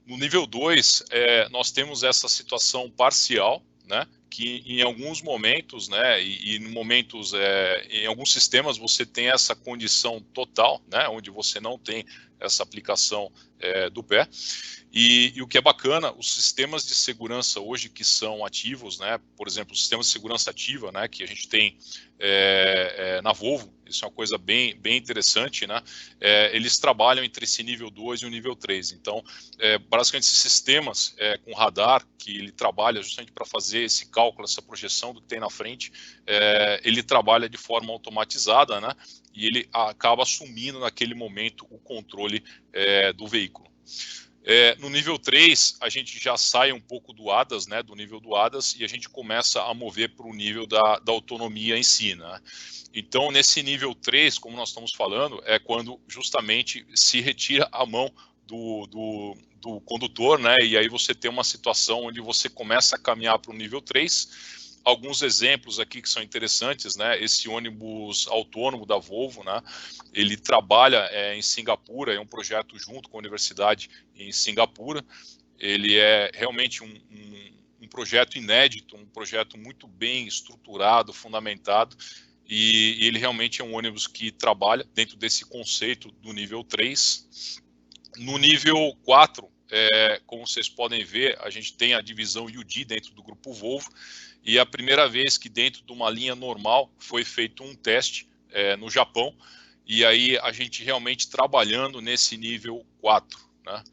No nível 2, nós temos essa situação parcial, né, que em alguns momentos, né, e em momentos, em alguns sistemas você tem essa condição total, né, onde você não tem essa aplicação do pé. E o que é bacana, os sistemas de segurança hoje que são ativos, né, por exemplo, o sistema de segurança ativa, né, que a gente tem na Volvo, isso é uma coisa bem interessante, né, eles trabalham entre esse nível 2 e o nível 3. Então, basicamente, esses sistemas com radar, que ele trabalha justamente para fazer esse cálculo, essa projeção do que tem na frente, ele trabalha de forma automatizada, né, e ele acaba assumindo naquele momento o controle do veículo. No nível 3, a gente já sai um pouco do ADAS, né, do nível do ADAS, e a gente começa a mover para o nível da autonomia em si, né? Então, nesse nível 3, como nós estamos falando, é quando justamente se retira a mão do condutor, né, e aí você tem uma situação onde você começa a caminhar para o nível 3. Alguns exemplos aqui que são interessantes, né? Esse ônibus autônomo da Volvo, né? Ele trabalha em Singapura, é um projeto junto com a universidade em Singapura. Ele é realmente um projeto inédito, um projeto muito bem estruturado, fundamentado, e ele realmente é um ônibus que trabalha dentro desse conceito do nível 3. No nível 4, como vocês podem ver, a gente tem a divisão UD dentro do grupo Volvo, e a primeira vez que dentro de uma linha normal foi feito um teste no Japão, e aí a gente realmente trabalhando nesse nível 4, né?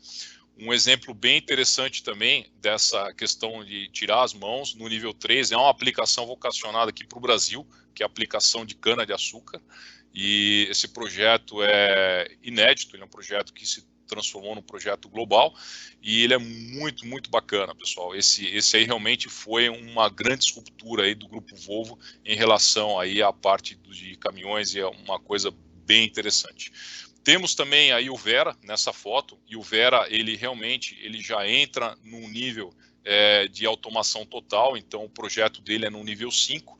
Um exemplo bem interessante também dessa questão de tirar as mãos no nível 3 é uma aplicação vocacionada aqui para o Brasil, que é a aplicação de cana-de-açúcar, e esse projeto é inédito, ele é um projeto que se transformou num projeto global, e ele é muito, muito bacana, pessoal. Esse aí realmente foi uma grande disruptura aí do Grupo Volvo em relação aí à parte de caminhões, e é uma coisa bem interessante. Temos também aí o Vera nessa foto, e o Vera, ele realmente já entra num nível de automação total, então o projeto dele é no nível 5.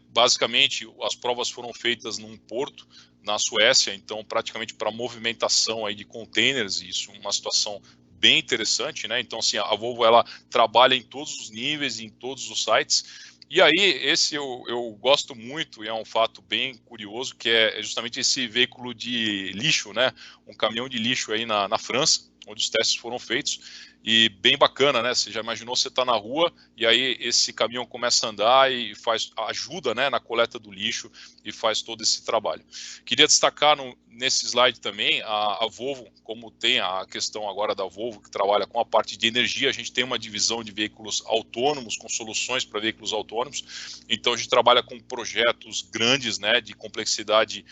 Basicamente, as provas foram feitas num porto na Suécia, então praticamente para movimentação aí de containers, e isso é uma situação bem interessante, né? Então, assim, a Volvo, ela trabalha em todos os níveis, em todos os sites. E aí, esse eu gosto muito, e é um fato bem curioso, que é justamente esse veículo de lixo, né? Um caminhão de lixo aí na França, onde os testes foram feitos, e bem bacana, né? Você já imaginou, você está na rua, e aí esse caminhão começa a andar e ajuda, né, na coleta do lixo e faz todo esse trabalho. Queria destacar nesse slide também a Volvo, como tem a questão agora da Volvo, que trabalha com a parte de energia, a gente tem uma divisão de veículos autônomos, com soluções para veículos autônomos, então a gente trabalha com projetos grandes, né, de complexidade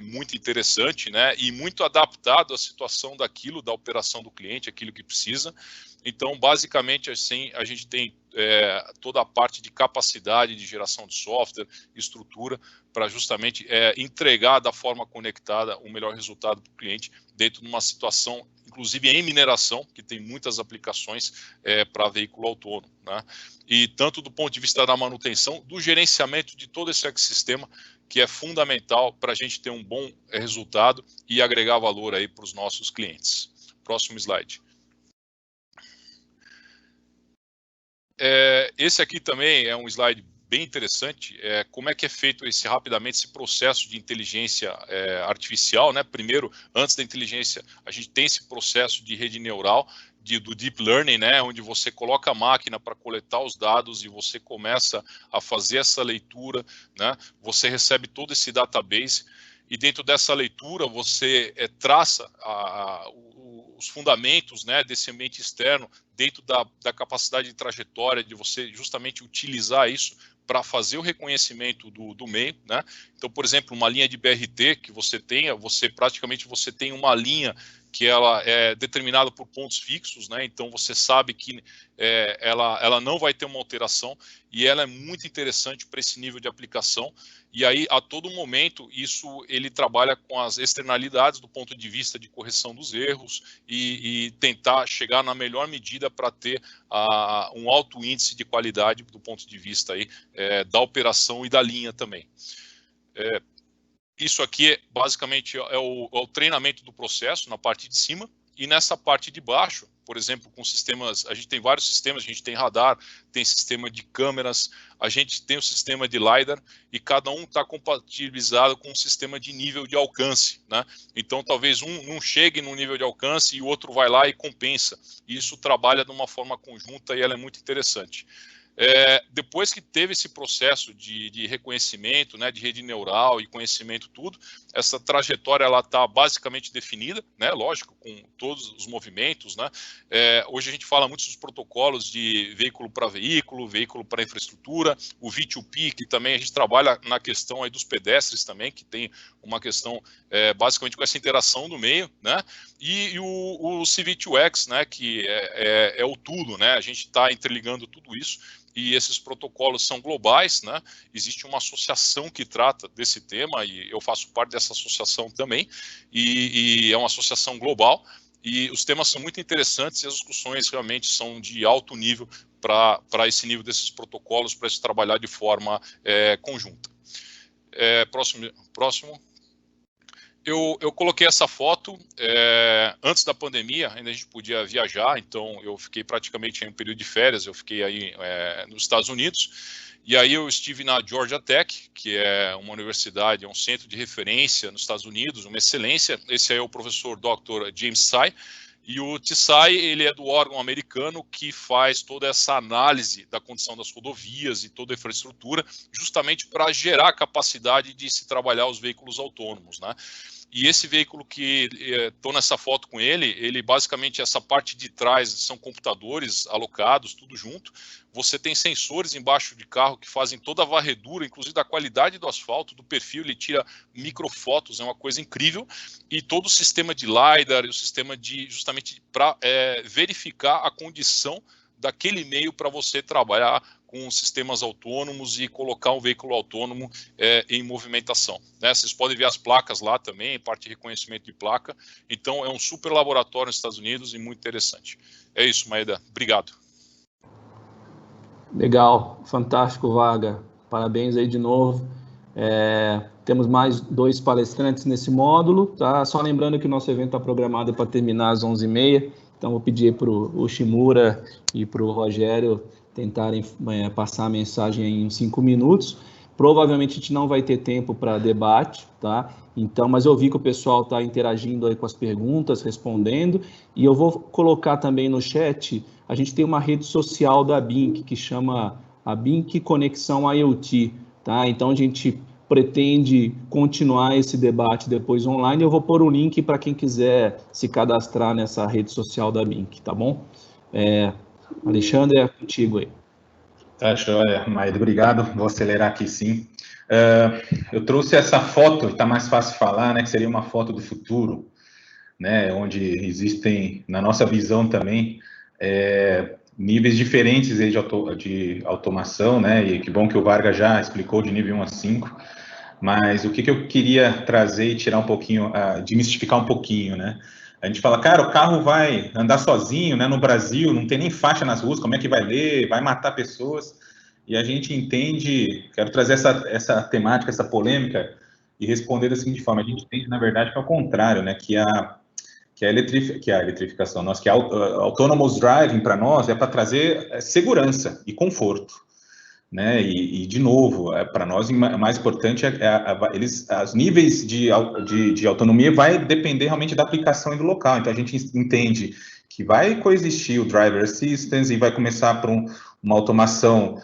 muito interessante, né, e muito adaptado à situação daquilo, da operação do cliente, aquilo que precisa. Então, basicamente, assim, a gente tem toda a parte de capacidade de geração de software, estrutura, para justamente entregar da forma conectada o melhor resultado para o cliente dentro de uma situação, inclusive em mineração, que tem muitas aplicações para veículo autônomo, né? E tanto do ponto de vista da manutenção, do gerenciamento de todo esse ecossistema, que é fundamental para a gente ter um bom resultado e agregar valor aí para os nossos clientes. Próximo slide. Esse aqui também é um slide bem interessante, como é que é feito rapidamente esse processo de inteligência artificial, né? Primeiro, antes da inteligência, a gente tem esse processo de rede neural, do deep learning, né? Onde você coloca a máquina para coletar os dados e você começa a fazer essa leitura, né? Você recebe todo esse database, e dentro dessa leitura você traça os fundamentos, né, desse ambiente externo dentro da capacidade de trajetória, de você justamente utilizar isso para fazer o reconhecimento do meio, né? Então, por exemplo, uma linha de BRT que você tenha, você tem uma linha que ela é determinada por pontos fixos, né? Então você sabe que ela não vai ter uma alteração, e ela é muito interessante para esse nível de aplicação. E aí, a todo momento, ele trabalha com as externalidades do ponto de vista de correção dos erros e tentar chegar na melhor medida para ter um alto índice de qualidade do ponto de vista aí, da operação e da linha também. Isso aqui, basicamente, é o treinamento do processo na parte de cima, e nessa parte de baixo, por exemplo, com sistemas, a gente tem vários sistemas, a gente tem radar, tem sistema de câmeras, a gente tem o sistema de LiDAR, e cada um está compatibilizado com um sistema de nível de alcance, né? Então, talvez um não chegue no nível de alcance e o outro vai lá e compensa. E isso trabalha de uma forma conjunta, e ela é muito interessante. Depois que teve esse processo de reconhecimento, né, de rede neural e conhecimento tudo, essa trajetória ela está basicamente definida, né, lógico, com todos os movimentos, né. Hoje a gente fala muito dos protocolos de veículo para infraestrutura, o V2P, que também a gente trabalha na questão aí dos pedestres também, que tem uma questão basicamente com essa interação do meio, né, e o CV2X, né, que é o tudo, né, a gente está interligando tudo isso. E esses protocolos são globais, né? Existe uma associação que trata desse tema, e eu faço parte dessa associação também, e é uma associação global, e os temas são muito interessantes, e as discussões realmente são de alto nível para esse nível desses protocolos, para se trabalhar de forma conjunta. Próximo. Eu coloquei essa foto antes da pandemia, ainda a gente podia viajar, então eu fiquei praticamente em um período de férias, eu fiquei aí nos Estados Unidos, e aí eu estive na Georgia Tech, que é uma universidade, é um centro de referência nos Estados Unidos, uma excelência. Esse aí é o professor Dr. James Tsai, e o Tsai, ele é do órgão americano que faz toda essa análise da condição das rodovias e toda a infraestrutura, justamente para gerar a capacidade de se trabalhar os veículos autônomos, né? E esse veículo que estou nessa foto com ele basicamente, essa parte de trás são computadores alocados, tudo junto. Você tem sensores embaixo de carro que fazem toda a varredura, inclusive da qualidade do asfalto, do perfil, ele tira microfotos, é uma coisa incrível. E todo o sistema de LiDAR, o sistema justamente para verificar a condição daquele meio para você trabalhar com sistemas autônomos e colocar um veículo autônomo em movimentação, né? Vocês podem ver as placas lá também, parte de reconhecimento de placa. Então, é um super laboratório nos Estados Unidos e muito interessante. É isso, Maeda. Obrigado. Legal, fantástico, Vaga. Parabéns aí de novo. Temos mais 2 palestrantes nesse módulo, tá? Só lembrando que o nosso evento está programado para terminar às 11h30, então vou pedir para o Shimura e para o Rogério tentarem passar a mensagem em 5 minutos. Provavelmente a gente não vai ter tempo para debate, tá? Então, mas eu vi que o pessoal está interagindo aí com as perguntas, respondendo, e eu vou colocar também no chat, a gente tem uma rede social da BINC que chama a BINC Conexão IoT, tá? Então a gente pretende continuar esse debate depois online. Eu vou pôr o link para quem quiser se cadastrar nessa rede social da BINC, tá bom? Alexandre, é contigo aí. Tá, joia, Maeda, obrigado. Vou acelerar aqui sim. Eu trouxe essa foto, está mais fácil falar, né, que seria uma foto do futuro, né, onde existem, na nossa visão também, níveis diferentes aí de automação, né, e que bom que o Varga já explicou de nível 1 a 5, mas o que eu queria trazer e tirar um pouquinho, demistificar um pouquinho, né, a gente fala, cara, o carro vai andar sozinho, né, no Brasil, não tem nem faixa nas ruas, como é que vai ler, vai matar pessoas, e a gente entende, quero trazer essa temática, essa polêmica, e responder da seguinte forma, a gente entende, na verdade, que é o contrário, né, que a eletrificação, que a autonomous driving para nós é para trazer segurança e conforto, né? E de novo, para nós, o mais importante os níveis de autonomia vai depender realmente da aplicação e do local. Então, a gente entende que vai coexistir o driver assistance e vai começar por uma automação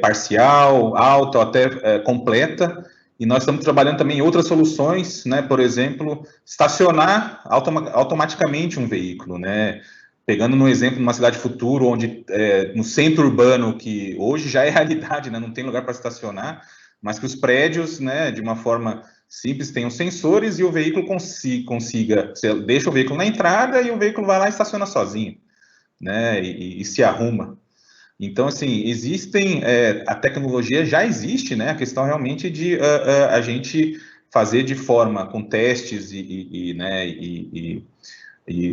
parcial, alta, até completa. E nós estamos trabalhando também em outras soluções, né? Por exemplo, estacionar automaticamente um veículo, né? Pegando no exemplo de uma cidade futuro, onde no centro urbano, que hoje já é realidade, né? Não tem lugar para estacionar, mas que os prédios, né, de uma forma simples, tenham sensores e o veículo consiga, você deixa o veículo na entrada e o veículo vai lá e estaciona sozinho, né? E se arruma. Então, assim, a tecnologia já existe, né? A questão realmente de a gente fazer de forma, com testes e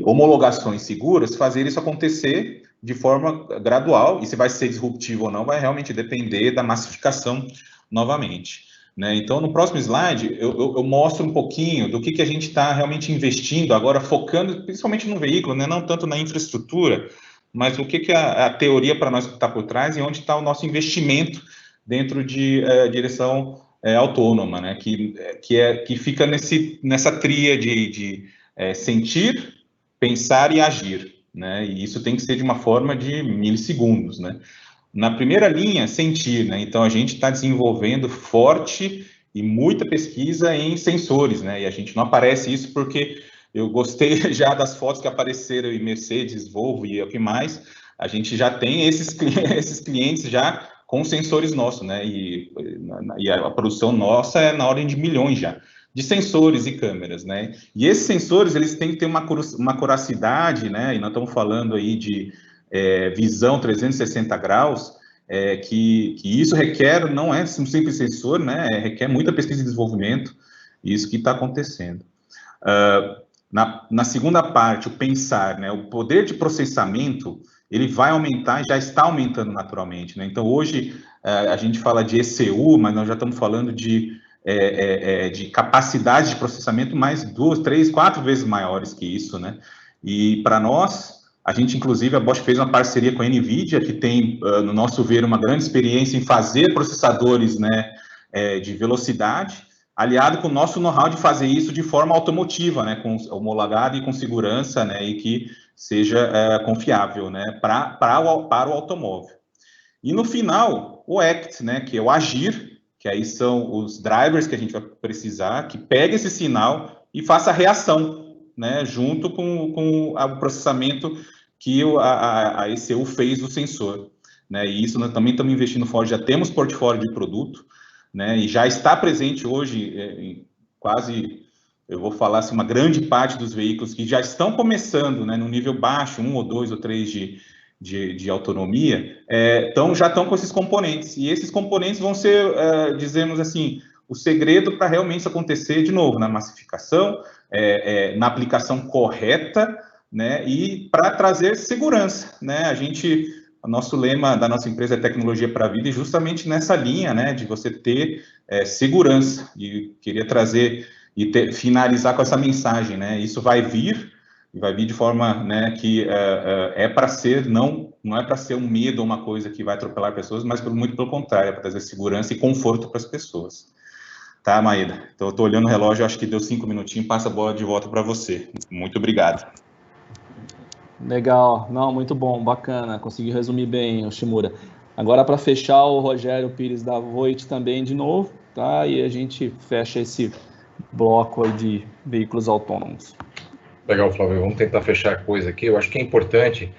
homologações seguras, fazer isso acontecer de forma gradual, e se vai ser disruptivo ou não, vai realmente depender da massificação novamente, né? Então, no próximo slide, eu mostro um pouquinho do que a gente está realmente investindo agora, focando principalmente no veículo, né? Não tanto na infraestrutura, mas o que a teoria para nós está por trás e onde está o nosso investimento dentro de direção autônoma, né? Que fica nessa tríade de sentir, pensar e agir, né? E isso tem que ser de uma forma de milissegundos, né? Na primeira linha, sentir, né? Então, a gente está desenvolvendo forte e muita pesquisa em sensores, né? E a gente não aparece isso porque eu gostei já das fotos que apareceram em Mercedes, Volvo e o que mais. A gente já tem esses clientes já com sensores nossos, né? E a produção nossa é na ordem de milhões já, de sensores e câmeras, né? E esses sensores, eles têm que ter uma curacidade, né? E nós estamos falando aí de visão 360 graus, que isso requer, não é um simples sensor, né? Requer muita pesquisa e desenvolvimento, isso que está acontecendo. Na segunda parte, o pensar, né? O poder de processamento, ele vai aumentar e já está aumentando naturalmente, né? Então, hoje, a gente fala de ECU, mas nós já estamos falando de capacidade de processamento mais 2, 3, 4 vezes maiores que isso, né? E para nós, a gente, inclusive, a Bosch fez uma parceria com a NVIDIA, que tem, no nosso ver, uma grande experiência em fazer processadores, né, de velocidade, aliado com o nosso know-how de fazer isso de forma automotiva, né, homologado e com segurança, né, e que seja confiável, né, para o automóvel. E no final, o ACT, né, que é o agir, que aí são os drivers que a gente vai precisar, que pega esse sinal, e faça a reação, né, junto com o processamento que a ECU fez do sensor, né, e isso nós também estamos investindo forte, já temos portfólio de produto, né, e já está presente hoje em quase, eu vou falar assim, uma grande parte dos veículos que já estão começando, né, no nível baixo, 1 ou 2 ou 3 de autonomia, já estão com esses componentes, e esses componentes vão ser, dizemos assim, o segredo para realmente isso acontecer de novo, na massificação, na aplicação correta, né, e para trazer segurança, né, o nosso lema da nossa empresa é tecnologia para a vida, e justamente nessa linha, né, de você ter segurança, e queria trazer e finalizar com essa mensagem, né, isso vai vir de forma, né, que é para ser, não é para ser um medo ou uma coisa que vai atropelar pessoas, mas muito pelo contrário, é para trazer segurança e conforto para as pessoas. Tá, Maída? Então, eu estou olhando o relógio, acho que deu 5 minutinhos, passa a bola de volta para você. Muito obrigado. Legal, não, muito bom, bacana, consegui resumir bem, Shimura. Agora, para fechar, o Rogério Pires da Voit também de novo, tá? E a gente fecha esse bloco aí de veículos autônomos. Legal, Flávio, vamos tentar fechar a coisa aqui. Eu acho que é importante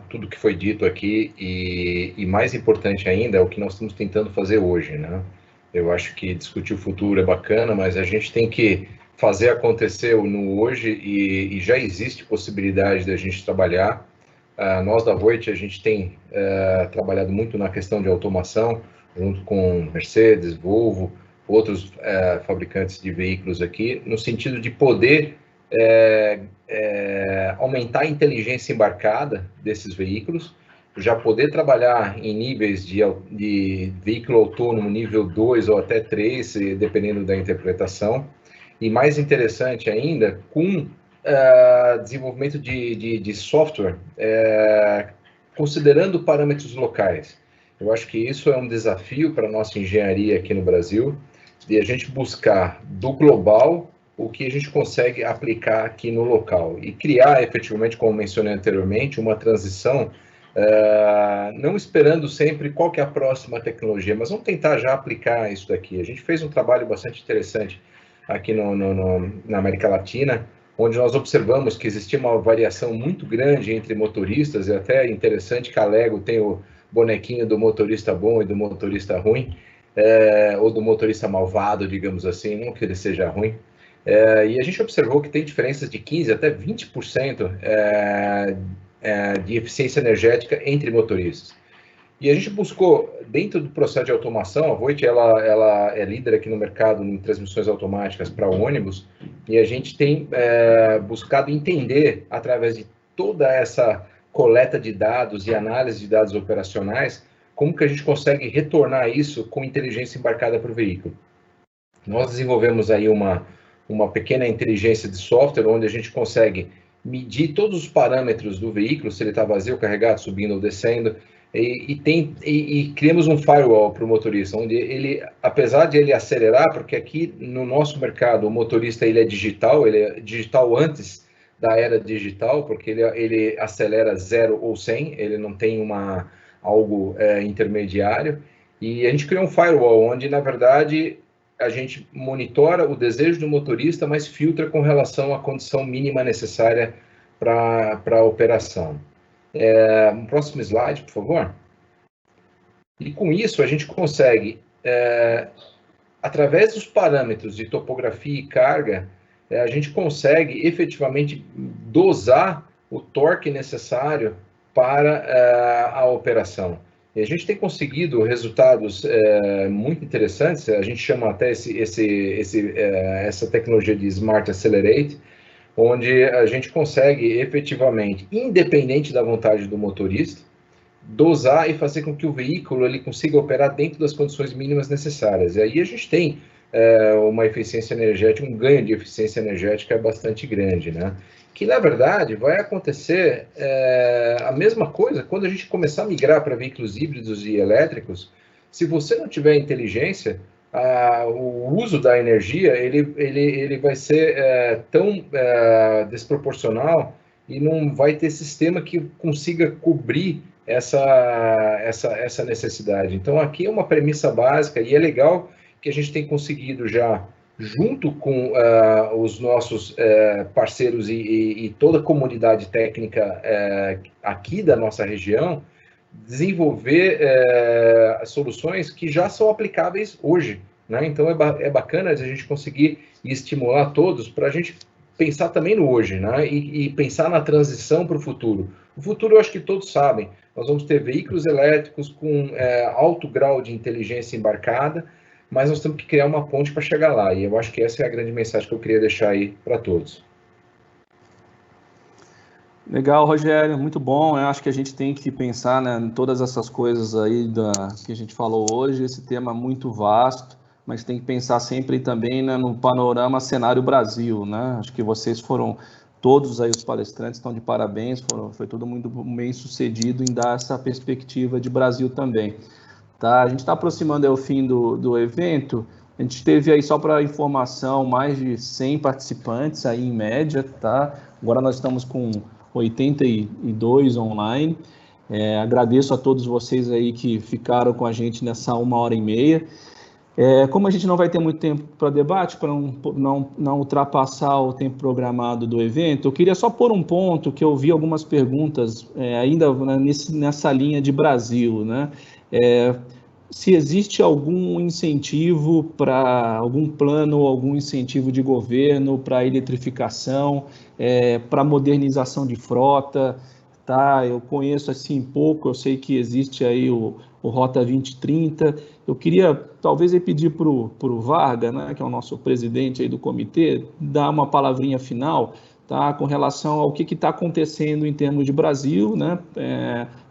tudo que foi dito aqui e mais importante ainda é o que nós estamos tentando fazer hoje, né? Eu acho que discutir o futuro é bacana, mas a gente tem que fazer acontecer no hoje e já existe possibilidade da gente trabalhar. Nós da Voit, a gente tem trabalhado muito na questão de automação, junto com Mercedes, Volvo, outros fabricantes de veículos aqui, no sentido de poder aumentar a inteligência embarcada desses veículos, já poder trabalhar em níveis de veículo autônomo nível 2 ou até 3, dependendo da interpretação, e mais interessante ainda, com desenvolvimento de software, considerando parâmetros locais. Eu acho que isso é um desafio para a nossa engenharia aqui no Brasil, de a gente buscar do global o que a gente consegue aplicar aqui no local e criar efetivamente, como mencionei anteriormente, uma transição, não esperando sempre qual que é a próxima tecnologia, mas vamos tentar já aplicar isso daqui. A gente fez um trabalho bastante interessante aqui na América Latina, onde nós observamos que existia uma variação muito grande entre motoristas, e até interessante que a Lego tem o bonequinho do motorista bom e do motorista ruim, ou do motorista malvado, digamos assim, não que ele seja ruim. E a gente observou que tem diferenças de 15% até 20% de eficiência energética entre motoristas. E a gente buscou, dentro do processo de automação, a Voit ela é líder aqui no mercado em transmissões automáticas para ônibus, e a gente tem buscado entender, através de toda essa coleta de dados e análise de dados operacionais, como que a gente consegue retornar isso com inteligência embarcada para o veículo. Nós desenvolvemos aí uma pequena inteligência de software, onde a gente consegue medir todos os parâmetros do veículo, se ele está vazio, carregado, subindo ou descendo, e criamos um firewall para o motorista, onde ele, apesar de ele acelerar, porque aqui no nosso mercado o motorista ele é digital antes da era digital, porque ele acelera 0 ou 100, ele não tem algo intermediário, e a gente criou um firewall, onde na verdade a gente monitora o desejo do motorista, mas filtra com relação à condição mínima necessária para a operação. Um próximo slide, por favor. E com isso a gente consegue, através dos parâmetros de topografia e carga, a gente consegue efetivamente dosar o torque necessário para a operação. E a gente tem conseguido resultados muito interessantes, a gente chama até essa tecnologia de Smart Accelerate, onde a gente consegue efetivamente, independente da vontade do motorista, dosar e fazer com que o veículo ele consiga operar dentro das condições mínimas necessárias. E aí a gente tem uma eficiência energética, um ganho de eficiência energética bastante grande, né? Que, na verdade, vai acontecer a mesma coisa quando a gente começar a migrar para veículos híbridos e elétricos. Se você não tiver inteligência, o uso da energia ele vai ser tão desproporcional e não vai ter sistema que consiga cobrir essa necessidade. Então, aqui é uma premissa básica e é legal que a gente tem conseguido já junto com os nossos parceiros e toda a comunidade técnica aqui da nossa região, desenvolver soluções que já são aplicáveis hoje, né? Então é bacana a gente conseguir estimular todos para a gente pensar também no hoje, né? E pensar na transição para o futuro. O futuro eu acho que todos sabem, nós vamos ter veículos elétricos com alto grau de inteligência embarcada, mas nós temos que criar uma ponte para chegar lá, e eu acho que essa é a grande mensagem que eu queria deixar aí para todos. Legal, Rogério, muito bom. Eu acho que a gente tem que pensar, né, em todas essas coisas aí que a gente falou hoje. Esse tema é muito vasto, mas tem que pensar sempre também, né, no panorama cenário Brasil, né? Acho que vocês foram, todos aí os palestrantes estão de parabéns, foi todo muito bem sucedido em dar essa perspectiva de Brasil também. Tá? A gente está aproximando ao fim do evento. A gente teve aí, só para informação, mais de 100 participantes aí em média, tá? Agora nós estamos com 82 online. Agradeço a todos vocês aí que ficaram com a gente nessa 1h30. Como a gente não vai ter muito tempo para debate, para não ultrapassar o tempo programado do evento, eu queria só pôr um ponto que eu vi algumas perguntas ainda nessa linha de Brasil, né? Se existe algum incentivo para algum plano, algum incentivo de governo para eletrificação, para modernização de frota, tá? Eu conheço assim pouco, eu sei que existe aí o Rota 2030. Eu queria talvez pedir para o Varga, né, que é o nosso presidente aí do comitê, dar uma palavrinha final, tá, com relação ao que está acontecendo em termos de Brasil, né,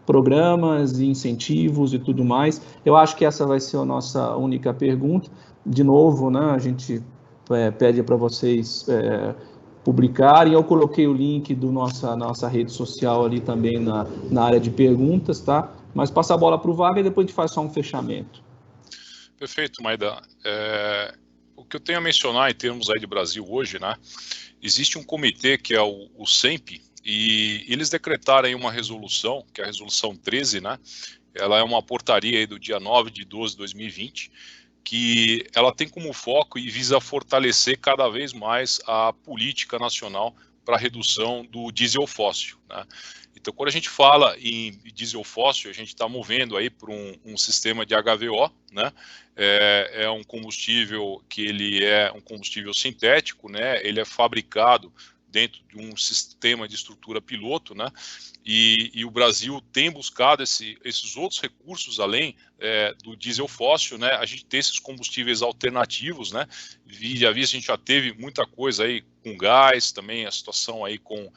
programas, incentivos e tudo mais. Eu acho que essa vai ser a nossa única pergunta. De novo, né, a gente pede para vocês publicarem. Eu coloquei o link da nossa rede social ali também na área de perguntas, tá? Mas passa a bola para o Varga e depois a gente faz só um fechamento. Perfeito, Maida. O que eu tenho a mencionar em termos aí de Brasil hoje, né? Existe um comitê que é o SEMP, e eles decretaram aí uma resolução, que é a resolução 13, né? Ela é uma portaria aí do dia 9/12/2020, que ela tem como foco e visa fortalecer cada vez mais a política nacional para a redução do diesel fóssil, né? Então, quando a gente fala em diesel fóssil, a gente está movendo aí para um sistema de HVO, né? É um combustível que ele é um combustível sintético, né? Ele é fabricado dentro de um sistema de estrutura piloto, né? E o Brasil tem buscado esses outros recursos além do diesel fóssil, né? A gente tem esses combustíveis alternativos, né? A gente já teve muita coisa aí com gás, também a situação aí com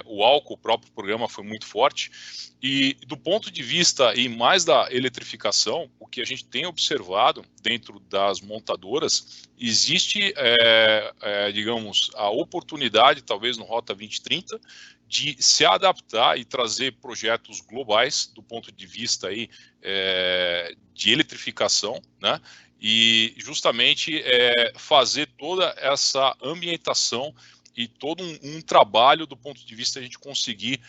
o álcool, o próprio programa foi muito forte. E do ponto de vista e mais da eletrificação, o que a gente tem observado dentro das montadoras, existe, digamos, a oportunidade, talvez no Rota 2030, de se adaptar e trazer projetos globais do ponto de vista aí, de eletrificação, né? E justamente fazer toda essa ambientação e todo um trabalho do ponto de vista de a gente conseguir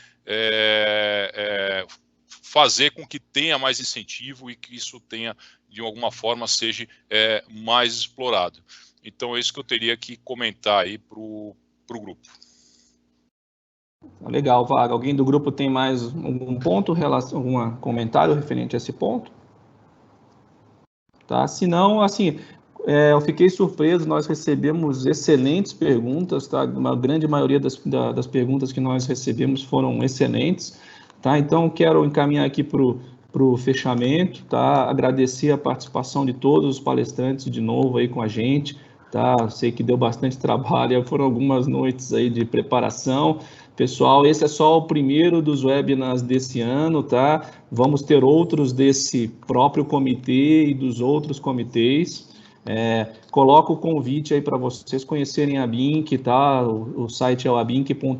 fazer com que tenha mais incentivo e que isso tenha, de alguma forma, seja mais explorado. Então é isso que eu teria que comentar aí para o grupo. Legal, Varga. Alguém do grupo tem mais algum ponto, algum comentário referente a esse ponto? Tá? Se não, assim, eu fiquei surpreso, nós recebemos excelentes perguntas, tá? Uma grande maioria das perguntas que nós recebemos foram excelentes, tá? Então, quero encaminhar aqui para o fechamento, tá? Agradecer a participação de todos os palestrantes de novo aí com a gente, tá? Sei que deu bastante trabalho, foram algumas noites aí de preparação. Pessoal, esse é só o primeiro dos webinars desse ano, tá? Vamos ter outros desse próprio comitê e dos outros comitês. Coloco o convite aí para vocês conhecerem a BINC, tá? O site é o abinc.org.br.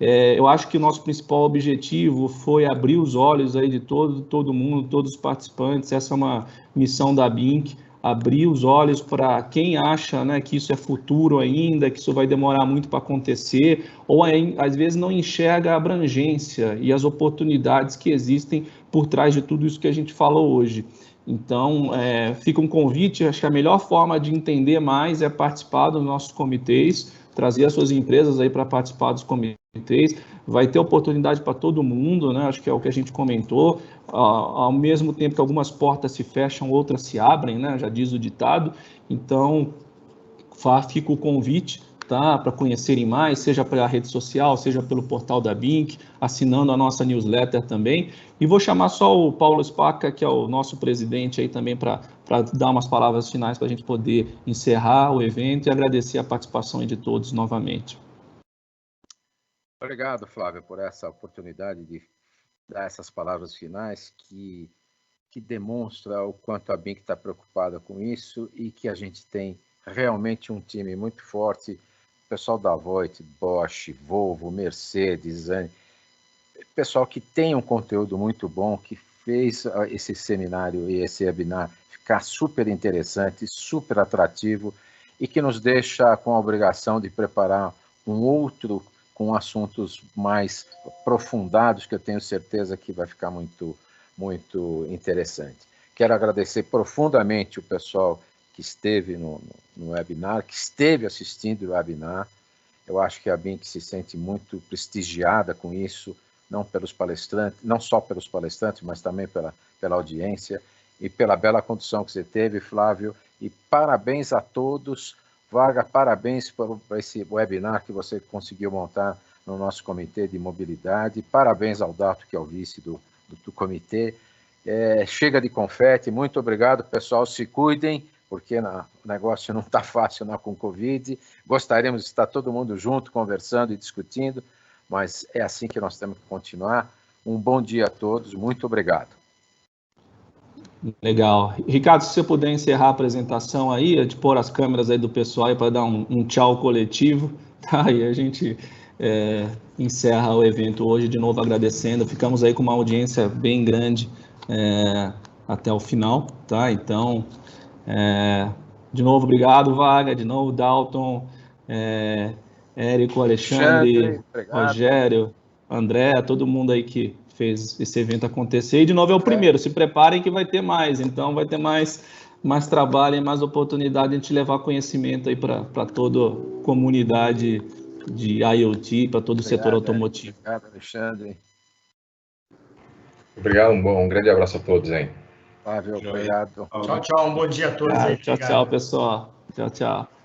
Eu acho que o nosso principal objetivo foi abrir os olhos aí de todo mundo, todos os participantes. Essa é uma missão da BINC, abrir os olhos para quem acha, né, que isso é futuro ainda, que isso vai demorar muito para acontecer, ou às vezes não enxerga a abrangência e as oportunidades que existem por trás de tudo isso que a gente falou hoje. Então, fica um convite, acho que a melhor forma de entender mais é participar dos nossos comitês, trazer as suas empresas aí para participar dos comitês, vai ter oportunidade para todo mundo, né? Acho que é o que a gente comentou, ao mesmo tempo que algumas portas se fecham, outras se abrem, né? Já diz o ditado, então fica o convite, tá? Para conhecerem mais, seja pela rede social, seja pelo portal da BINC, assinando a nossa newsletter também. E vou chamar só o Paulo Spaca, que é o nosso presidente aí também, para dar umas palavras finais para a gente poder encerrar o evento e agradecer a participação de todos novamente. Obrigado, Flávio, por essa oportunidade de dar essas palavras finais que demonstra o quanto a BINC está preocupada com isso e que a gente tem realmente um time muito forte, o pessoal da Voith, Bosch, Volvo, Mercedes, pessoal que tem um conteúdo muito bom, que fez esse seminário e esse webinar ficar super interessante, super atrativo e que nos deixa com a obrigação de preparar um outro com assuntos mais aprofundados, que eu tenho certeza que vai ficar muito interessante. Quero agradecer profundamente o pessoal que esteve no webinar, que esteve assistindo o webinar. Eu acho que a BINC se sente muito prestigiada com isso, não pelos palestrantes, não só pelos palestrantes, mas também pela audiência e pela bela condução que você teve, Flávio. E parabéns a todos. Varga, parabéns por esse webinar que você conseguiu montar no nosso comitê de mobilidade. Parabéns ao Dato, que é o vice do comitê. Chega de confete, muito obrigado, pessoal, se cuidem, porque o negócio não está fácil não, com Covid. Gostaríamos de estar todo mundo junto, conversando e discutindo, mas é assim que nós temos que continuar. Um bom dia a todos, muito obrigado. Legal. Ricardo, se você puder encerrar a apresentação aí, de pôr as câmeras aí do pessoal para dar um tchau coletivo, tá? E a gente encerra o evento hoje, de novo agradecendo. Ficamos aí com uma audiência bem grande até o final, tá? Então, de novo, obrigado, Vaga, de novo, Dalton, Érico, Alexandre, Rogério, André, todo mundo aí que fez esse evento acontecer. E, de novo, é o primeiro. Se preparem que vai ter mais. Então, vai ter mais trabalho e mais oportunidade de a gente levar conhecimento aí para toda a comunidade de IoT, para todo o setor automotivo. Obrigado, Alexandre. Obrigado, um grande abraço a todos aí. Flávio, obrigado. Tchau, tchau. Um bom dia a todos aí. Tchau, tchau, pessoal. Tchau, tchau.